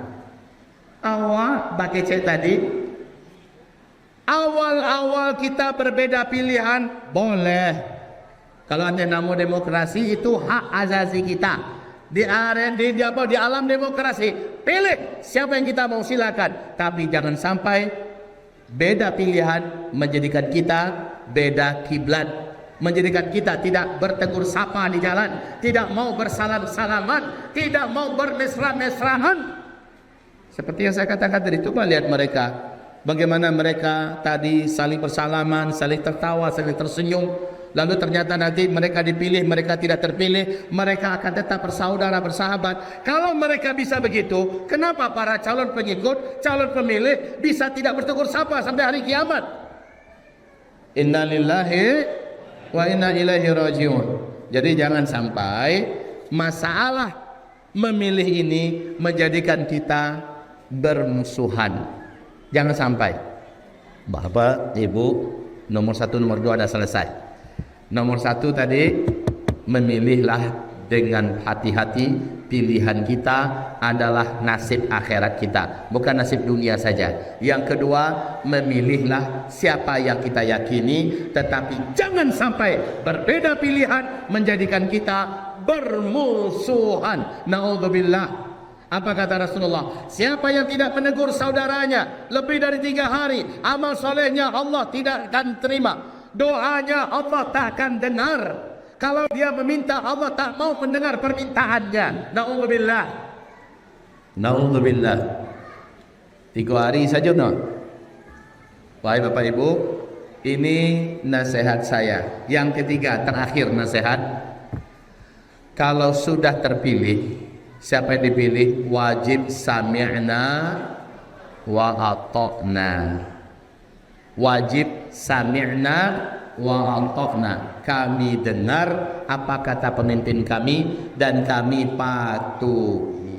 Awak pakai cek tadi. Awal-awal kita berbeda pilihan boleh. Kalau anda namo demokrasi itu hak asasi kita. Di alam demokrasi pilih siapa yang kita mau silakan. Tapi jangan sampai beda pilihan menjadikan kita beda kiblat, menjadikan kita tidak bertegur sapa di jalan, tidak mau bersalam-salaman, tidak mau bermesra-mesraan. Seperti yang saya katakan tadi, coba lihat mereka, bagaimana mereka tadi saling bersalaman, saling tertawa, saling tersenyum. Lalu ternyata nanti mereka dipilih, mereka tidak terpilih, mereka akan tetap bersaudara, bersahabat. Kalau mereka bisa begitu, kenapa para calon pengikut, calon pemilih bisa tidak bertegur sapa sampai hari kiamat? Inna lillahi wa inna ilaihi rajiun. Jadi jangan sampai masalah memilih ini menjadikan kita bermusuhan. Jangan sampai. Bapak, Ibu, nomor 1, nomor 2 ada selesai. Nomor 1 tadi, memilihlah dengan hati-hati. Pilihan kita adalah nasib akhirat kita, bukan nasib dunia saja. Yang kedua, memilihlah siapa yang kita yakini, tetapi jangan sampai berbeda pilihan menjadikan kita bermusuhan. Na'udzubillah. Apa kata Rasulullah? Siapa yang tidak menegur saudaranya lebih dari 3 hari, amal solehnya Allah tidak akan terima. Doanya Allah tak akan dengar. Kalau dia meminta, Allah tak mau mendengar permintaannya. Na'udzubillah. Na'udzubillah. 3 hari saja no. Wahai Bapak Ibu, ini nasihat saya. Yang ketiga, terakhir nasihat. Kalau sudah terpilih, siapa yang dipilih wajib sami'na wa ata'na. Wajib sami'na wa ata'na. Kami dengar apa kata pemimpin kami dan kami patuhi.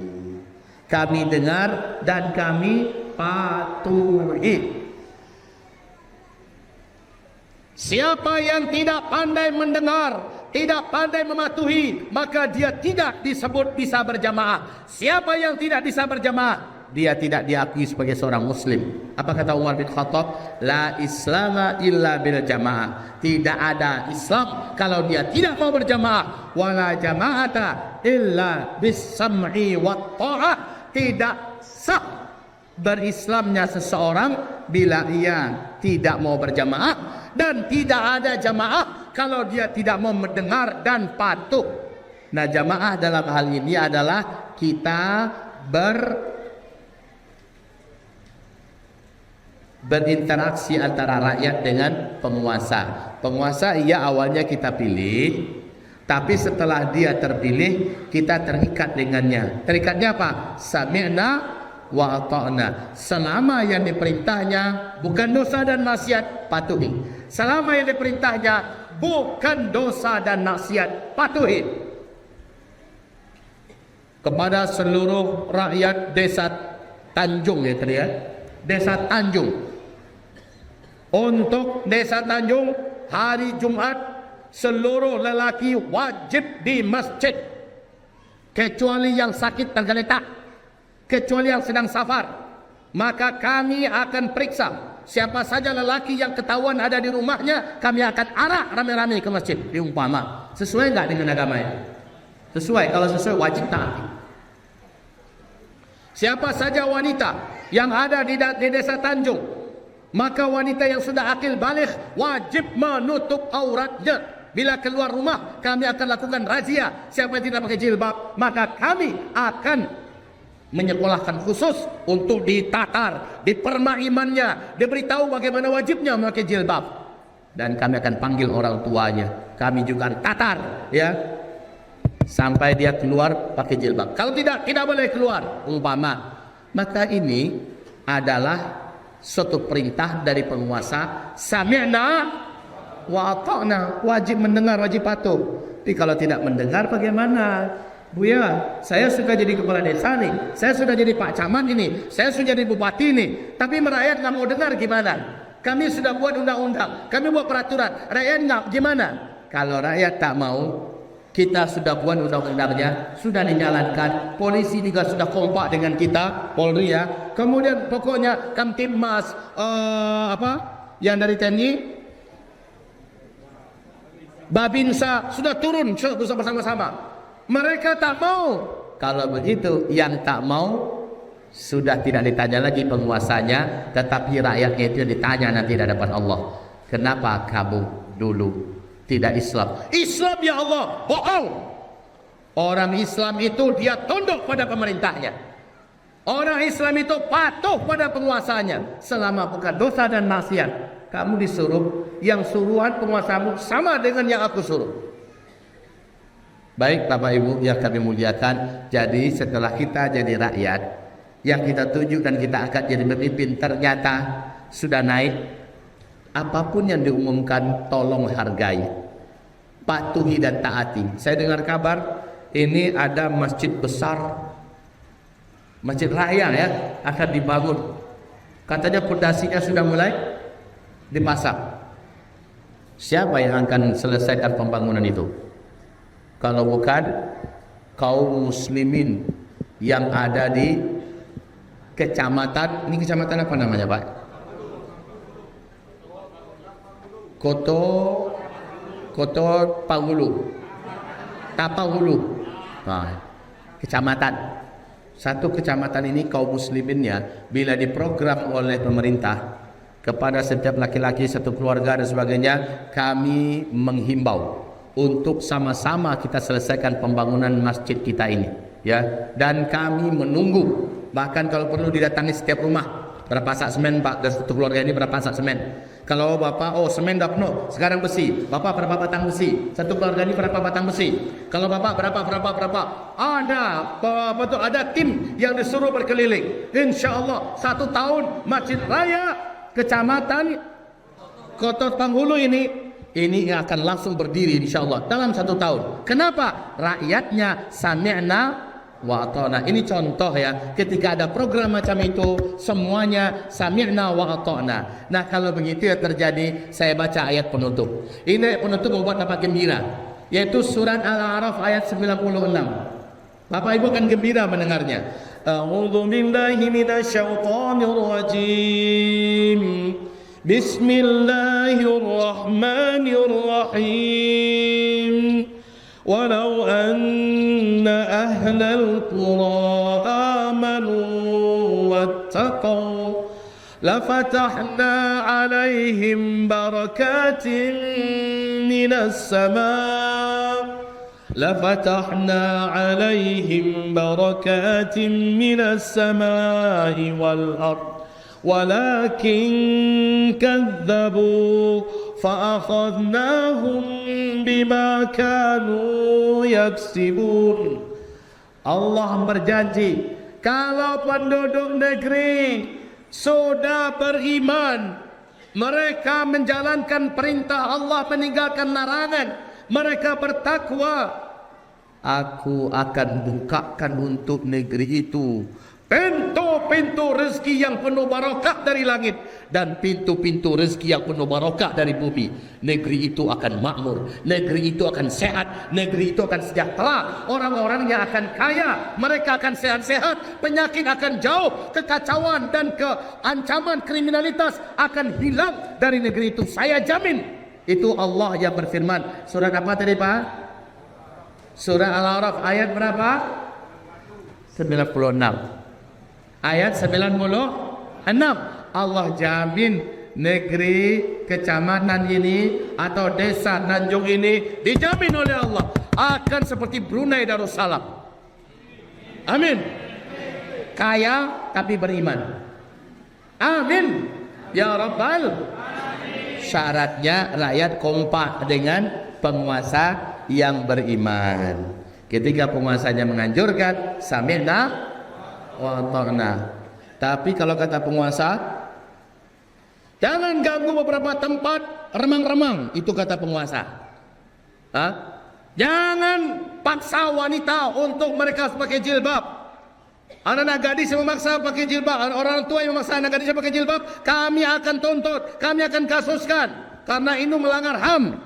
Kami dengar dan kami patuhi. Siapa yang tidak pandai mendengar, tidak pandai mematuhi, maka dia tidak disebut bisa berjamaah. Siapa yang tidak bisa berjamaah, dia tidak diakui sebagai seorang muslim. Apa kata Umar bin Khattab? La islama illa bil jamaah. Tidak ada Islam kalau dia tidak mau berjamaah. Wala jama'ata illa bis sam'i wat ta'ah. Tidak sah berislamnya seseorang bila ia tidak mau berjamaah, dan tidak ada jamaah kalau dia tidak mau mendengar dan patuh. Nah, jamaah dalam hal ini adalah kita berinteraksi antara rakyat dengan penguasa. Penguasa iya awalnya kita pilih, tapi setelah dia terpilih kita terikat dengannya. Terikatnya apa? Sami'na wa ata'na. Selama yang diperintahnya bukan dosa dan maksiat, patuhi. Selama yang diperintahnya bukan dosa dan maksiat, patuhi. Kepada seluruh rakyat desa Tanjung ya tadi ya. Desa Tanjung. Untuk desa Tanjung hari Jumat seluruh lelaki wajib di masjid, kecuali yang sakit tergeletak, kecuali yang sedang safar. Maka kami akan periksa siapa saja lelaki yang ketahuan ada di rumahnya, kami akan arak rame-rame ke masjid. Diumpama sesuai enggak dengan agamanya? Sesuai. Kalau sesuai wajib taati. Siapa saja wanita yang ada di desa Tanjung, maka wanita yang sudah akil baligh wajib menutup auratnya. Bila keluar rumah, kami akan lakukan razia. Siapa yang tidak pakai jilbab, maka kami akan menyekolahkan khusus untuk ditatar, dipermak imannya, diberitahu bagaimana wajibnya memakai jilbab. dan kami akan panggil orang tuanya, kami juga tatar, ya, sampai dia keluar pakai jilbab. Kalau tidak boleh keluar, umpama. Maka ini adalah suatu perintah dari penguasa. Sami'na wa ata'na, wajib mendengar, wajib patuh. Tapi kalau tidak mendengar bagaimana? Buya, saya sudah jadi kepala desa nih, saya sudah jadi Pak Camat ini, saya sudah jadi bupati nih, tapi rakyat nggak mau dengar gimana? Kami sudah buat undang-undang, kami buat peraturan, rakyat nggak, gimana? Kalau rakyat tak mau, kita sudah buat undang-undangnya, sudah dijalankan, polisi juga sudah kompak dengan kita, Polri ya. Kemudian pokoknya Kamtibmas, yang dari TNI, Babinsa sudah turun bersama-sama. Mereka tak mau. Kalau begitu, yang tak mau sudah tidak ditanya lagi penguasanya, tetapi rakyatnya itu ditanya nanti di hadapan Allah. Kenapa kamu dulu tidak Islam? Islam ya Allah, bohong. Orang Islam itu dia tunduk pada pemerintahnya. Orang Islam itu patuh pada penguasanya selama bukan dosa dan maksiat. Kamu disuruh, yang suruhan penguasamu sama dengan yang aku suruh. Baik Bapak Ibu yang kami muliakan, jadi setelah kita jadi rakyat, yang kita tuju dan kita akan jadi pemimpin ternyata sudah naik, apapun yang diumumkan tolong hargai, patuhi dan taati. Saya dengar kabar ini ada masjid besar, masjid raya ya, akan dibangun. Katanya fondasinya sudah mulai dipasang. Siapa yang akan selesaikan pembangunan itu? Kalau bukan kaum muslimin yang ada di kecamatan, ini kecamatan apa namanya Pak? Koto Panghulu, Tapanghulu. Nah, kecamatan. Satu kecamatan ini kaum musliminnya bila diprogram oleh pemerintah kepada setiap laki-laki satu keluarga dan sebagainya, kami menghimbau untuk sama-sama kita selesaikan pembangunan masjid kita ini, ya. Dan kami menunggu, bahkan kalau perlu didatangi setiap rumah, berapa sak semen Pak, dan satu keluarga ini berapa sak semen. Kalau Bapak, oh semen dah penuh, sekarang besi, Bapak berapa batang besi, satu keluarga ini berapa batang besi. Kalau Bapak berapa, ada tim yang disuruh berkeliling. Insya Allah 1 tahun masjid raya kecamatan Koto Panghulu ini akan langsung berdiri insyaallah dalam 1 tahun. Kenapa? Rakyatnya sami'na wa ata'na. Ini contoh ya, ketika ada program macam itu semuanya sami'na wa ata'na. Nah kalau begitu ya terjadi, saya baca ayat penutup. Ini ayat penutup membuat Bapak gembira, yaitu surat Al-A'raf ayat 96. Bapak Ibu akan gembira mendengarnya. A'udzu billahi minasyaitonir rajim. Bismillahirrahmanirrahim. Walau anna ahlal qura amanu wattaqaw lafatahna alaihim barakatin minas sama' lafatahna alaihim barakatin minas sama'i wal ardh ولكن كذبوا فأخذناهم بما كانوا يكسبون. Allah berjanji, kalau penduduk negeri sudah beriman, mereka menjalankan perintah Allah, meninggalkan larangan, mereka bertakwa, aku akan bukakan untuk negeri itu pintu-pintu rezeki yang penuh barakah dari langit dan pintu-pintu rezeki yang penuh barakah dari bumi. Negeri itu akan makmur, negeri itu akan sehat, negeri itu akan sejahtera, orang-orangnya akan kaya, mereka akan sehat-sehat, penyakit akan jauh, kekacauan dan keancaman kriminalitas akan hilang dari negeri itu. Saya jamin. Itu Allah yang berfirman. Surat apa tadi Pak? Surah Al-A'raf ayat berapa? 96. Ayat 96, Allah jamin negeri, kecamatan ini atau desa Nanjung ini dijamin oleh Allah akan seperti Brunei Darussalam. Amin. Kaya tapi beriman. Amin. Ya Rabbal. syaratnya rakyat kompak dengan penguasa yang beriman. Ketika penguasanya menganjurkan, sami'na wa ata'na. Tapi kalau kata penguasa, jangan ganggu beberapa tempat remang-remang, itu kata penguasa. Jangan paksa wanita untuk mereka pakai jilbab. Anak-anak gadis yang memaksa pakai jilbab, orang tua yang memaksa anak gadis pakai jilbab, kami akan tuntut, kami akan kasuskan karena itu melanggar HAM.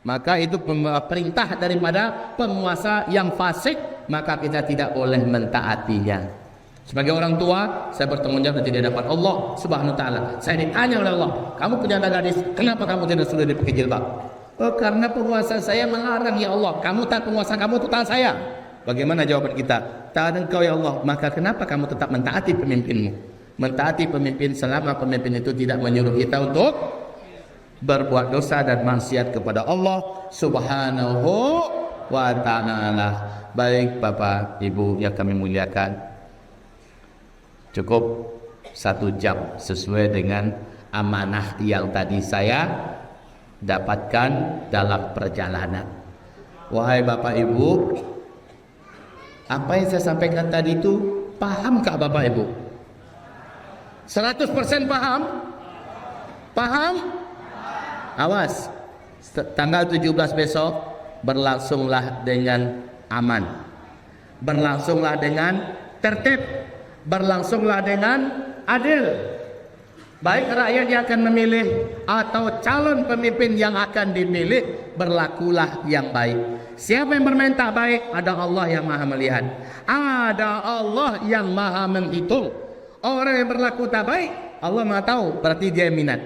Maka itu perintah daripada penguasa yang fasik, maka kita tidak boleh mentaatinya. Sebagai orang tua, saya bertanggung jawab di hadapan Allah Subhanahu wa taala. Saya ditanya oleh Allah, kamu punya anak gadis, kenapa kamu tidak sudah dipakai jilbab? Oh, karena penguasa saya melarang ya Allah. Kamu tak penguasa, kamu taat saya. Bagaimana jawaban kita? Taat engkau ya Allah, maka kenapa kamu tetap mentaati pemimpinmu? Mentaati pemimpin selama pemimpin itu tidak menyuruh kita untuk berbuat dosa dan maksiat kepada Allah Subhanahu wa ta'ala. Baik Bapak Ibu yang kami muliakan, cukup 1 jam sesuai dengan amanah yang tadi saya dapatkan dalam perjalanan. Wahai Bapak Ibu, apa yang saya sampaikan tadi itu pahamkah Bapak Ibu? 100% paham? Paham? Awas, tanggal 17 besok berlangsunglah dengan aman, berlangsunglah dengan tertib, berlangsunglah dengan adil. Baik rakyat yang akan memilih atau calon pemimpin yang akan dimilih, berlakulah yang baik. Siapa yang bermain tak baik, ada Allah yang maha melihat, ada Allah yang maha menghitung. Orang yang berlaku tak baik, Allah maha tahu, berarti dia minat.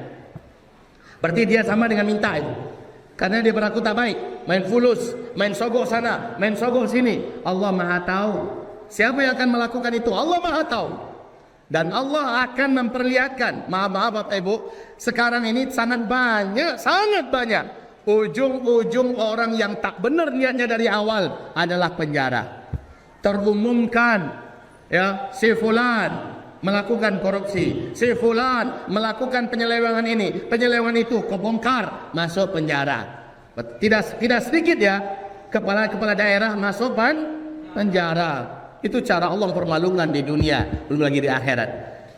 Berarti dia sama dengan minta itu. Karena dia berlaku tak baik, main fulus, main sogok sana, main sogok sini. Allah maha tahu. Siapa yang akan melakukan itu? Allah maha tahu. Dan Allah akan memperlihatkan. Maaf Bapak Ibu, sekarang ini sangat banyak ujung-ujung orang yang tak benar niatnya dari awal adalah penjara. Terumumkan ya, si fulan melakukan korupsi, si fulan melakukan penyelewengan ini, penyelewengan itu, kebongkar, masuk penjara. Tidak sedikit ya kepala daerah masuk penjara. Itu cara Allah permalukan di dunia, belum lagi di akhirat.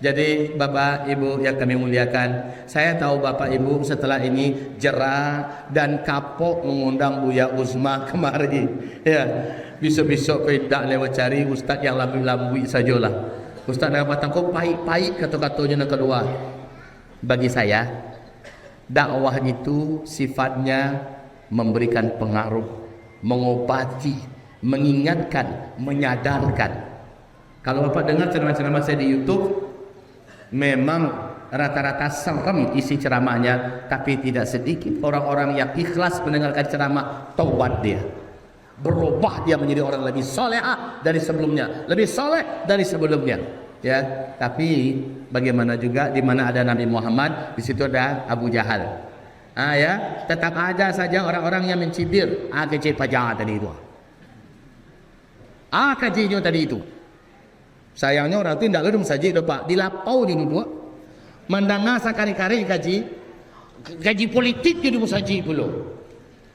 Jadi Bapak Ibu yang kami muliakan, saya tahu Bapak Ibu setelah ini jerah dan kapok mengundang Buya Uzma kemari. Ya, besok-besok tidak lewat cari ustaz yang lambi-lambi sajalah. Ustaz nak patang kau pahit-pahit kata-katanya yang kedua. Bagi saya, dakwah itu sifatnya memberikan pengaruh, mengobati, mengingatkan, menyadarkan. Kalau Bapak dengar ceramah-ceramah saya di YouTube, memang rata-rata serem isi ceramahnya, tapi tidak sedikit orang-orang yang ikhlas mendengarkan ceramah, taubat dia. Berubah dia menjadi orang lebih solehah dari sebelumnya, lebih soleh dari sebelumnya. Ya, tapi bagaimana juga di mana ada Nabi Muhammad, di situ ada Abu Jahal. Ya, tetap ada saja orang-orang yang mencibir. Kecil pajak tadi itu. Kajinya tadi itu. Sayangnya orang itu tidak gedung saja itu Pak, dilapau di dua. Mendengar sakari-kari gaji politik jadi musaji dulu.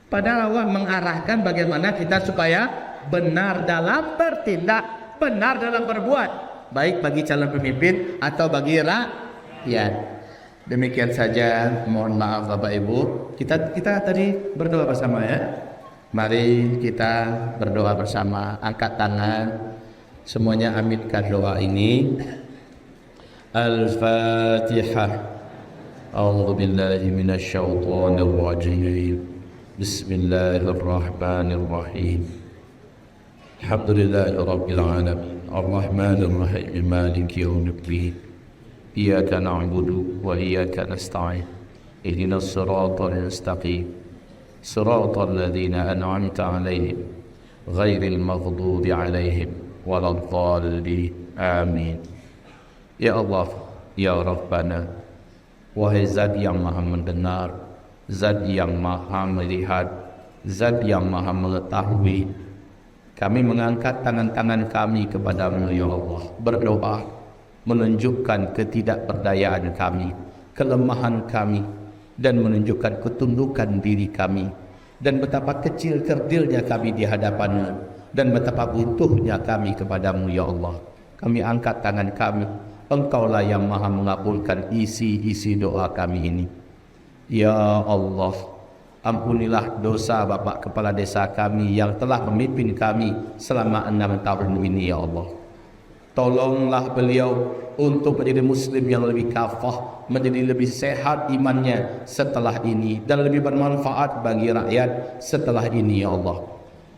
Padahal Allah mengarahkan bagaimana kita supaya benar dalam bertindak, benar dalam berbuat, baik bagi calon pemimpin atau bagi rakyat. Demikian saja, mohon maaf Bapak Ibu. Kita tadi berdoa bersama ya. Mari kita berdoa bersama, angkat tangan, semuanya aminkan doa ini. Al-Fatihah. A'udzu billahi minasyaitonir rajim. Bismillahirrahmanirrahim. Alhamdulillahi rabbil alamin. Arrahmanir rahim. Maliki yaumiddin. Iyyaka na'budu wa iyyaka nasta'in. Ihdinas siratal mustaqim. Siratal ladzina an'amta 'alaihim ghairil maghdubi 'alaihim waladdallin. Amin. Ya Allah, ya Rabbana, wahai Zat yang Maha mendengar, Zat yang Maha melihat, Zat yang Maha mengetahui, kami mengangkat tangan-tangan kami kepadamu ya Allah, berdoa menunjukkan ketidakberdayaan kami, kelemahan kami. dan menunjukkan ketundukan diri kami, dan betapa kecil kerdilnya kami di hadapan-Mu, dan betapa butuhnya kami kepadamu ya Allah. Kami angkat tangan kami, Engkaulah yang maha mengabulkan isi-isi doa kami ini. Ya Allah, ampunilah dosa Bapak Kepala Desa kami yang telah memimpin kami selama 6 tahun ini ya Allah. Tolonglah beliau untuk menjadi muslim yang lebih kafah, menjadi lebih sehat imannya setelah ini, dan lebih bermanfaat bagi rakyat setelah ini ya Allah.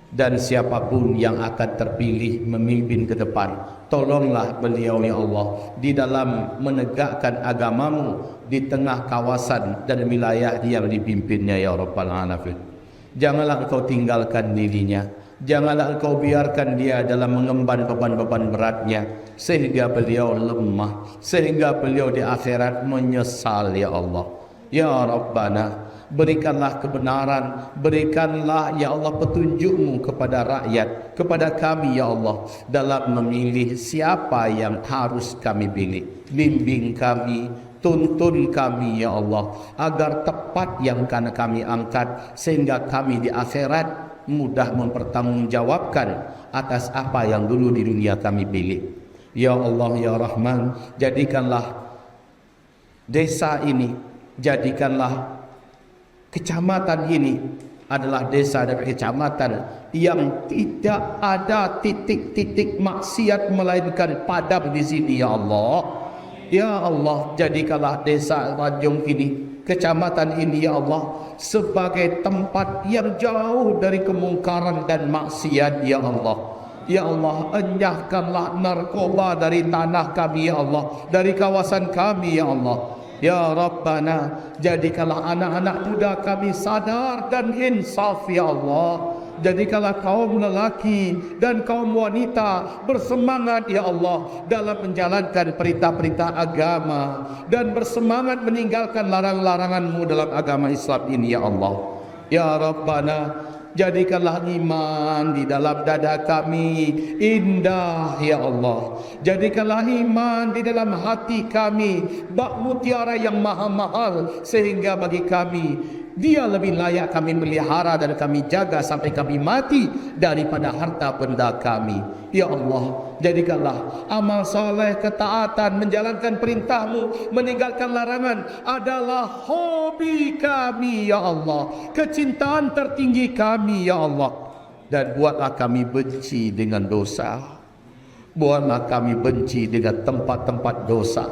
Dan siapapun yang akan terpilih memimpin ke depan, tolonglah beliau ya Allah di dalam menegakkan agamamu di tengah kawasan dan wilayah yang dipimpinnya ya Rabbal Alamin. Janganlah engkau tinggalkan dirinya, janganlah engkau biarkan dia dalam mengemban beban-beban beratnya sehingga beliau lemah, sehingga beliau di akhirat menyesal ya Allah. Ya Rabbana, berikanlah kebenaran, berikanlah ya Allah petunjuk-Mu kepada rakyat, kepada kami ya Allah dalam memilih siapa yang harus kami pilih. Bimbing kami, tuntun kami ya Allah agar tepat yang akan kami angkat, sehingga kami di akhirat mudah mempertanggungjawabkan atas apa yang dulu di dunia kami pilih. Ya Allah ya Rahman, jadikanlah desa ini, jadikanlah kecamatan ini adalah desa dan kecamatan yang tidak ada titik-titik maksiat melainkan padam di sini ya Allah. Ya Allah, jadikanlah desa Ranjung ini, kecamatan ini ya Allah sebagai tempat yang jauh dari kemungkaran dan maksiat ya Allah. Ya Allah, enyahkanlah narkoba dari tanah kami ya Allah, dari kawasan kami ya Allah. Ya Rabbana, jadikanlah anak-anak muda kami sadar dan insaf ya Allah. Jadikanlah kaum lelaki dan kaum wanita bersemangat ya Allah dalam menjalankan perintah-perintah agama, dan bersemangat meninggalkan larang-larangan-Mu dalam agama Islam ini ya Allah. Ya Rabbana, jadikanlah iman di dalam dada kami indah ya Allah. Jadikanlah iman di dalam hati kami bak mutiara yang maha mahal, sehingga bagi kami Dia lebih layak kami melihara dan kami jaga sampai kami mati daripada harta benda kami. Ya Allah, jadikanlah amal soleh, ketaatan, menjalankan perintah-Mu, meninggalkan larangan adalah hobi kami ya Allah, kecintaan tertinggi kami ya Allah. Dan buatlah kami benci dengan dosa, buatlah kami benci dengan tempat-tempat dosa,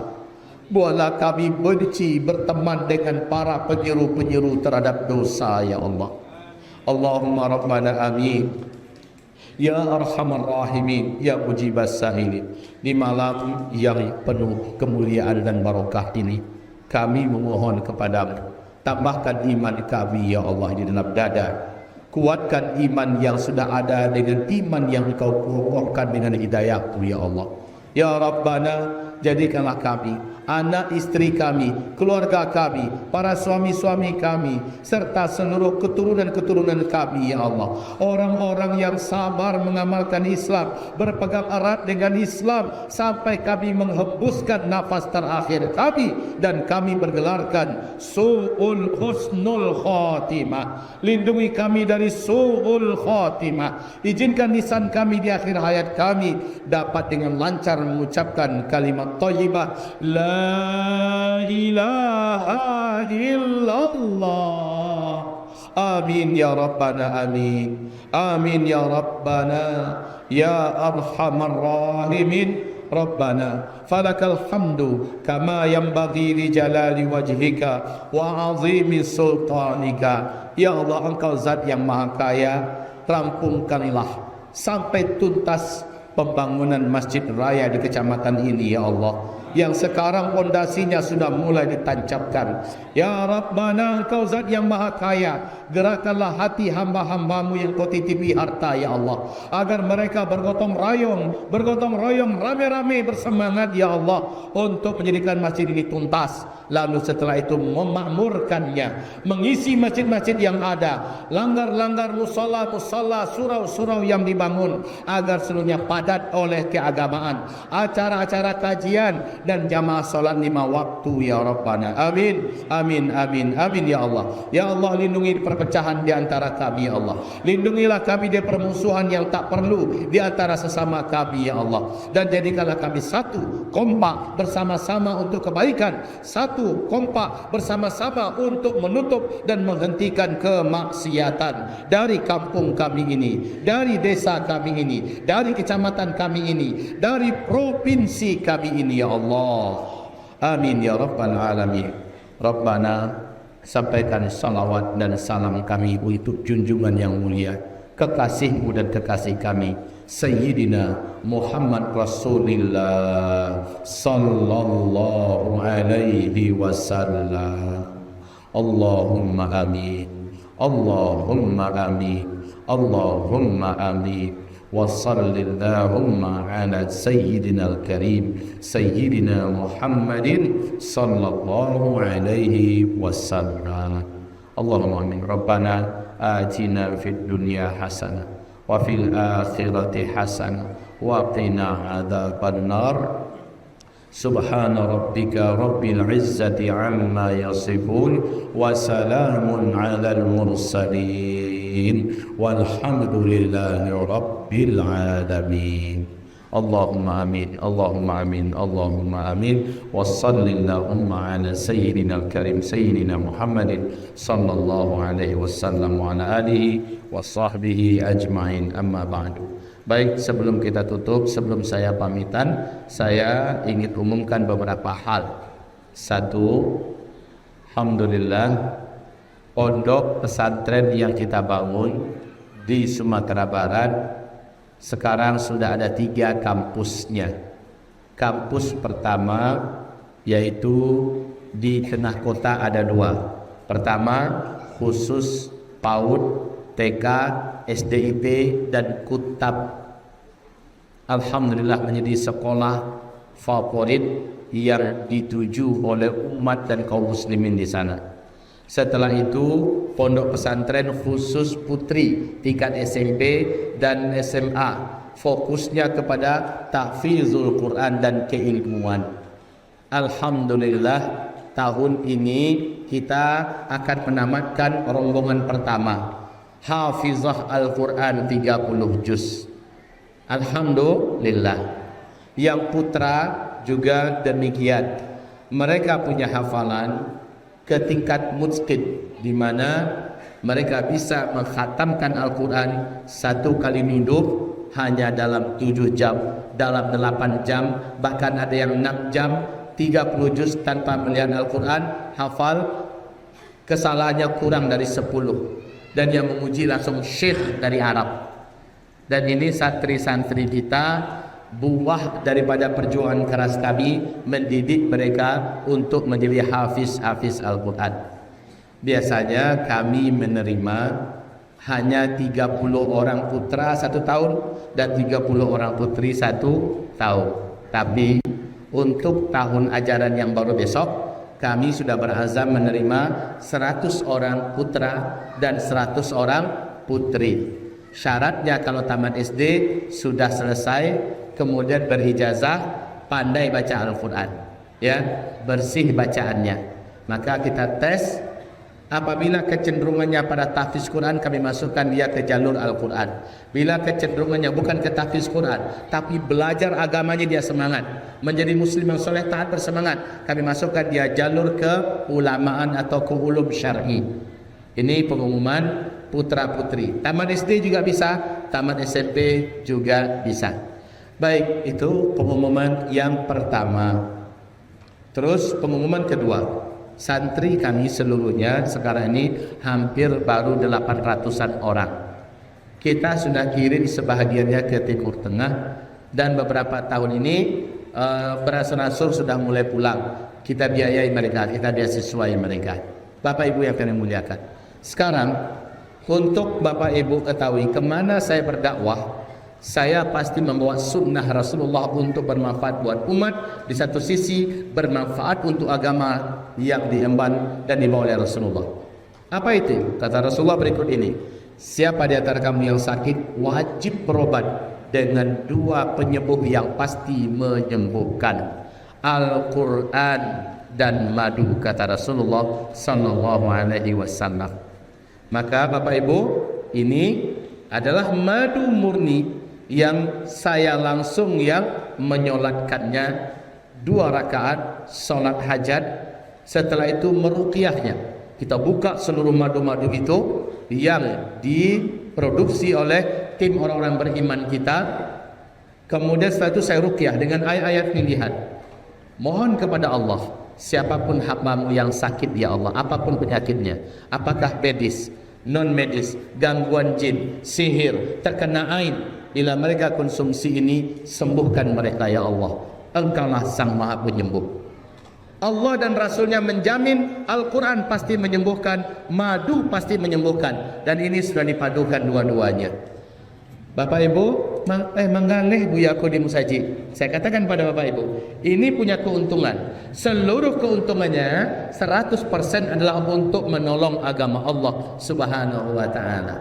buatlah kami benci berteman dengan para penyeru-penyeru terhadap dosa ya Allah. Allahumma Rabbana amin. Ya Arhamar Rahimin, Ya Mujibas Sa'ilin. Di malam yang penuh kemuliaan dan barokah ini, kami memohon kepadamu, tambahkan iman kami ya Allah di dalam dada. Kuatkan iman yang sudah ada dengan iman yang Engkau kokohkan dengan hidayah-Mu ya Allah. Ya Rabbana, jadikanlah kami, anak istri kami, keluarga kami, para suami-suami kami, serta seluruh keturunan-keturunan kami ya Allah, orang-orang yang sabar mengamalkan Islam, berpegang erat dengan Islam sampai kami menghembuskan nafas terakhir kami, dan kami bergelarkan su'ul husnul khatimah. Lindungi kami dari su'ul khatimah. Izinkan lisan kami di akhir hayat kami dapat dengan lancar mengucapkan kalimat thayyibah la ilaha illallah. Amin ya Rabbana amin. Amin ya Rabbana ya Arhamar Rahimin. Rabbana falakal hamdu kama yanbaghi li jalali wajhika wa azimi sultanika. Ya Allah, Engkau zat yang maha kaya, rampungkanlah sampai tuntas pembangunan masjid raya di kecamatan ini ya Allah, yang sekarang pondasinya sudah mulai ditancapkan. Ya Rabbana, Engkau zat yang maha kaya, gerakkanlah hati hamba-hamba-Mu yang Kau titipi harta ya Allah, agar mereka bergotong royong rame-rame bersemangat ya Allah untuk menjadikan masjid ini tuntas. Lalu setelah itu memakmurkannya, mengisi masjid-masjid yang ada, langgar-langgar musalla, surau-surau yang dibangun agar seluruhnya padat oleh keagamaan, acara-acara kajian dan jamaah salat 5 waktu ya Rabbana. Amin, amin, amin, amin ya Allah. Ya Allah, lindungi perpecahan di antara kami ya Allah. Lindungilah kami dari permusuhan yang tak perlu di antara sesama kami ya Allah. Dan jadikanlah kami satu, kompak bersama-sama untuk kebaikan, satu kompak bersama-sama untuk menutup dan menghentikan kemaksiatan dari kampung kami ini, dari desa kami ini, dari kecamatan kami ini, dari provinsi kami ini ya Allah. Amin ya rabbal alamin. Rabbana, sampaikan salawat dan salam kami untuk junjungan yang mulia, kekasihmu dan kekasih kami, Sayyidina Muhammad Rasulullah sallallahu alaihi wasallam. Allahumma amin, Allahumma amin, Allahumma amin. Wa sallallahu ala sayyidina al-karim Sayyidina Muhammadin sallallahu alaihi wasallam. Allahumma amin. Rabbana atina fid dunya hasanah wa fil akhirati hasanah wa qina adzaban nar. Subhana rabbika rabbil izzati amma yasifun wa salamun alal mursalin walhamdulillahi rabbil alamin. Allahumma amin, Allahumma amin, Allahumma amin. Wa sallallahu ala sayyidina al-karim Sayyidina Muhammadin sallallahu alaihi wasallam wa ala alihi wa sahbihi ajma'in, amma ba'du. Baik, sebelum kita tutup, sebelum saya pamitan, saya ingin umumkan beberapa hal. Satu, alhamdulillah, pondok pesantren yang kita bangun di Sumatera Barat sekarang sudah ada 3 kampusnya. Kampus pertama yaitu di tengah kota ada 2. Pertama khusus PAUD, TK, SDIP dan Kutab. Alhamdulillah menjadi sekolah favorit yang dituju oleh umat dan kaum muslimin di sana. Setelah itu pondok pesantren khusus putri tingkat SMP dan SMA, fokusnya kepada tahfizul Quran dan keilmuan. Alhamdulillah tahun ini kita akan menamatkan rombongan pertama, hafizah Al-Quran 30 juz. Alhamdulillah. Yang putra juga demikian. Mereka punya hafalan ke tingkat mutqin, di mana mereka bisa mengkhatamkan Al-Quran 1 kali hidup hanya dalam 7 jam, dalam 8 jam, bahkan ada yang 6 jam, 30 juz tanpa melihat Al-Quran, hafal, kesalahannya kurang dari 10. Dan yang menguji langsung syekh dari Arab. Dan ini santri-santri kita, buah daripada perjuangan keras kami mendidik mereka untuk menjadi hafiz Al-Quran. Biasanya kami menerima hanya 30 orang putra 1 tahun dan 30 orang putri 1 tahun. Tapi untuk tahun ajaran yang baru besok, kami sudah berazam menerima 100 orang putra dan 100 orang putri. Syaratnya kalau tamat SD sudah selesai, kemudian berijazah, pandai baca Al-Quran, ya, bersih bacaannya. Maka kita tes. Apabila kecenderungannya pada tahfiz Quran, kami masukkan dia ke jalur Al-Quran. Bila kecenderungannya bukan ke tahfiz Quran, tapi belajar agamanya, dia semangat menjadi muslim yang soleh, taat, bersemangat, kami masukkan dia jalur keulamaan atau ke ulum syar'i. Ini pengumuman putra putri. Tamat SD juga bisa, tamat SMP juga bisa. Baik, itu pengumuman yang pertama. Terus pengumuman kedua, santri kami seluruhnya sekarang ini hampir baru 800-an orang. Kita sudah kirim sebahagiannya ke Timur Tengah, dan beberapa tahun ini beransur-ansur sudah mulai pulang. Kita biayai mereka, kita beasiswai mereka. Bapak Ibu yang kami muliakan, sekarang untuk Bapak Ibu ketahui kemana saya berdakwah, saya pasti membawa sunnah Rasulullah untuk bermanfaat buat umat, di satu sisi bermanfaat untuk agama yang diemban dan dibawa oleh Rasulullah. Apa itu? Kata Rasulullah berikut ini: siapa di antara kamu yang sakit, wajib berobat dengan 2 penyembuh yang pasti menyembuhkan. Al-Quran dan madu, kata Rasulullah sallallahu alaihi wasallam. Maka Bapak Ibu, ini adalah madu murni yang saya langsung yang menyolatkannya 2 rakaat salat hajat. Setelah itu meruqyahnya. Kita buka seluruh madu-madu itu yang diproduksi oleh tim orang-orang beriman kita. Kemudian setelah itu saya ruqyah dengan ayat-ayat pilihan. Mohon kepada Allah, siapapun hamba-Mu yang sakit ya Allah, apapun penyakitnya, apakah medis, non medis, gangguan jin, sihir, terkena ain, bila mereka konsumsi ini, sembuhkan mereka ya Allah. Engkaulah Sang Maha Penyembuh. Allah dan Rasulnya menjamin Al-Quran pasti menyembuhkan, madu pasti menyembuhkan, dan ini sudah dipadukan dua-duanya. Bapak Ibu, manggaleh Buya Kodi Musaji. Saya katakan pada Bapak Ibu, ini punya keuntungan. Seluruh keuntungannya 100% adalah untuk menolong agama Allah Subhanahu wa taala.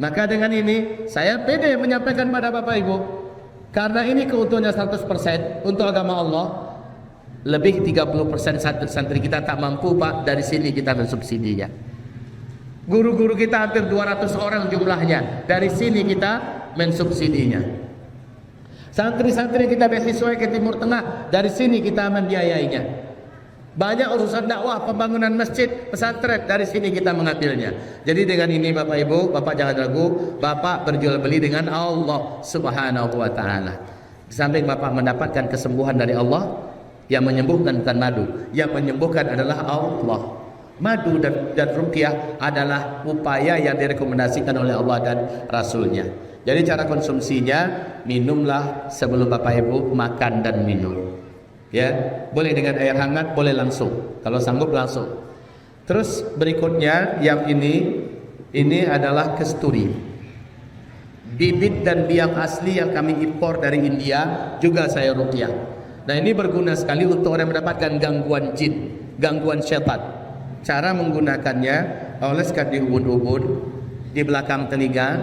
Maka dengan ini saya pede menyampaikan pada Bapak Ibu, karena ini keuntungannya 100% untuk agama Allah. Lebih 30% santri kita tak mampu Pak, dari sini kita mensubsidinya. Guru-guru kita hampir 200 orang jumlahnya, dari sini kita mensubsidinya. Santri-santri kita beasiswa ke Timur Tengah, dari sini kita membiayainya. Banyak urusan dakwah, pembangunan masjid, pesantren, dari sini kita mengambilnya. Jadi dengan ini Bapak Ibu, Bapak jangan ragu, Bapak berjual beli dengan Allah Subhanahu wa taala. Di samping Bapak mendapatkan kesembuhan dari Allah, yang menyembuhkan bukan madu, yang menyembuhkan adalah Allah. Madu dan ruqyah adalah upaya yang direkomendasikan oleh Allah dan Rasulnya. Jadi cara konsumsinya, minumlah sebelum Bapak Ibu makan dan minum. Ya, boleh dengan air hangat, boleh langsung. Kalau sanggup langsung. Terus berikutnya yang ini adalah kesturi. Bibit dan biang asli yang kami impor dari India juga saya ruqyah. Nah ini berguna sekali untuk orang yang mendapatkan gangguan jin, gangguan syaitan. Cara menggunakannya, oleskan di ubun-ubun, di belakang telinga,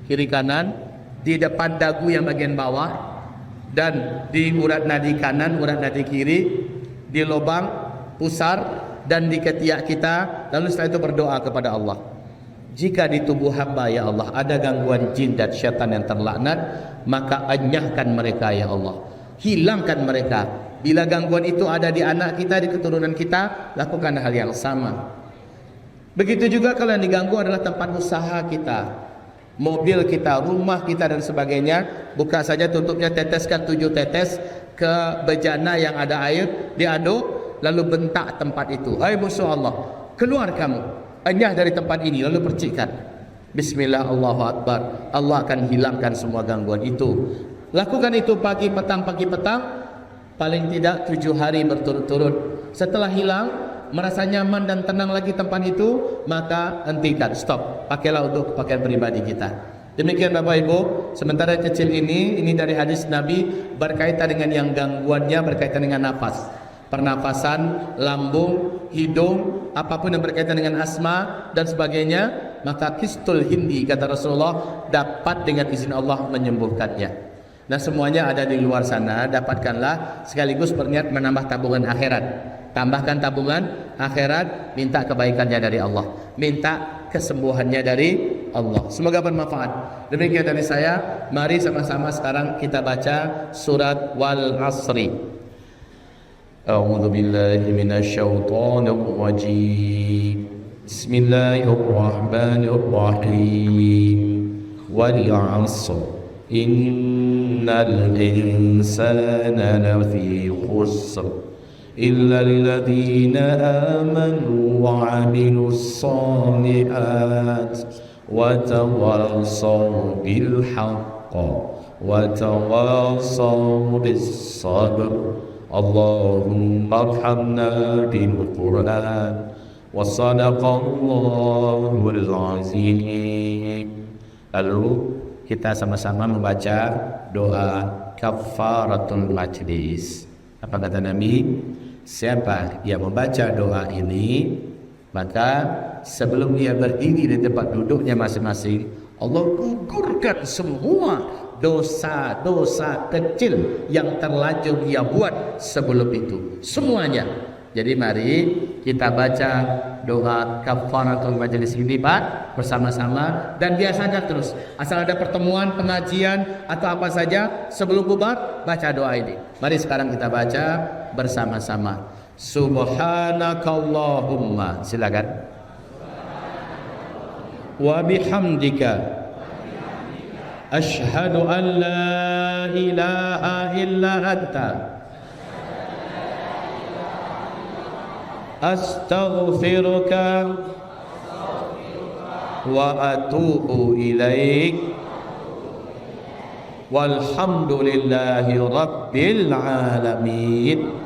kiri kanan, di depan dagu yang bagian bawah, dan di urat nadi kanan, urat nadi kiri, di lubang pusar, dan di ketiak kita. Lalu setelah itu berdoa kepada Allah. Jika di tubuh hamba ya Allah ada gangguan jin dan syaitan yang terlaknat, maka enyahkan mereka ya Allah. Hilangkan mereka. Bila gangguan itu ada di anak kita, di keturunan kita, lakukan hal yang sama. Begitu juga kalau yang diganggu adalah tempat usaha kita, mobil kita, rumah kita dan sebagainya. Buka saja tutupnya, teteskan 7 tetes ke bejana yang ada air, diaduk, lalu bentak tempat itu. Hai musuh Allah, keluar kamu, enyah dari tempat ini, lalu percikkan. Bismillah, Allahu Akbar. Allah akan hilangkan semua gangguan itu. Lakukan itu pagi petang, paling tidak 7 hari berturut-turut. Setelah hilang, merasa nyaman dan tenang lagi tempat itu, maka hentikan, stop. Pakailah untuk pakaian pribadi kita. Demikian Bapak Ibu, sementara kecil ini dari hadis Nabi berkaitan dengan yang gangguannya berkaitan dengan nafas, pernafasan, lambung, hidung, apapun yang berkaitan dengan asma dan sebagainya, maka kistul hindi kata Rasulullah dapat dengan izin Allah menyembuhkannya. Nah semuanya ada di luar sana, dapatkanlah sekaligus berniat menambah tabungan akhirat. Tambahkan tabungan akhirat, minta kebaikannya dari Allah, minta kesembuhannya dari Allah. Semoga bermanfaat. Demikian dari saya. Mari sama-sama sekarang kita baca surat Wal Asri. A'udzu billahi minasyaitonir rajim. Bismillahirrahmanirrahim. Wal 'asr. Innal insana lafi khusr illa alladhina amanu wa 'amilus shalihat wa tawassaw bil haqq wa tawassaw bis sabr. Allahumma arhamna bil Qur'an wa sadaqallahul azim. Lalu kita sama-sama membaca doa kafaratul majlis. Apa kata Nabi? Siapa yang membaca doa ini, maka sebelum dia berdiri di tempat duduknya masing-masing, Allah gugurkan semua dosa-dosa kecil yang terlanjur ia buat sebelum itu, semuanya. Jadi mari kita baca doa kafaratul majelis ini Pak bersama-sama, dan biasakan terus asal ada pertemuan, pengajian atau apa saja sebelum bubar baca doa ini. Mari sekarang kita baca bersama-sama. Subhanakallahumma, silakan. Wa bihamdika asyhadu an la ilaha illa anta astaghfiruka wa atubu ilaik walhamdulillahi rabbil alamin.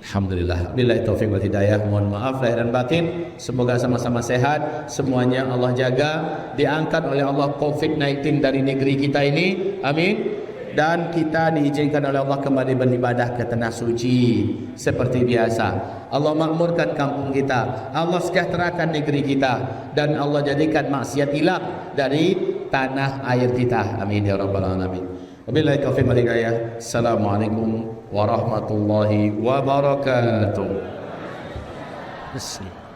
Alhamdulillah, billahi taufiq wal hidayah. Mohon maaf lahir dan batin. Semoga sama-sama sehat, semuanya Allah jaga, diangkat oleh Allah COVID-19 dari negeri kita ini, amin. Dan kita diizinkan oleh Allah kembali beribadah ke tanah suci seperti biasa. Allah makmurkan kampung kita, Allah sejahterakan negeri kita, dan Allah jadikan maksiat hilang dari tanah air kita, amin ya rabbal alamin. Wabillahi taufiq wal hidayah. Assalamualaikum warahmatullahi wabarakatuh. Bismillah.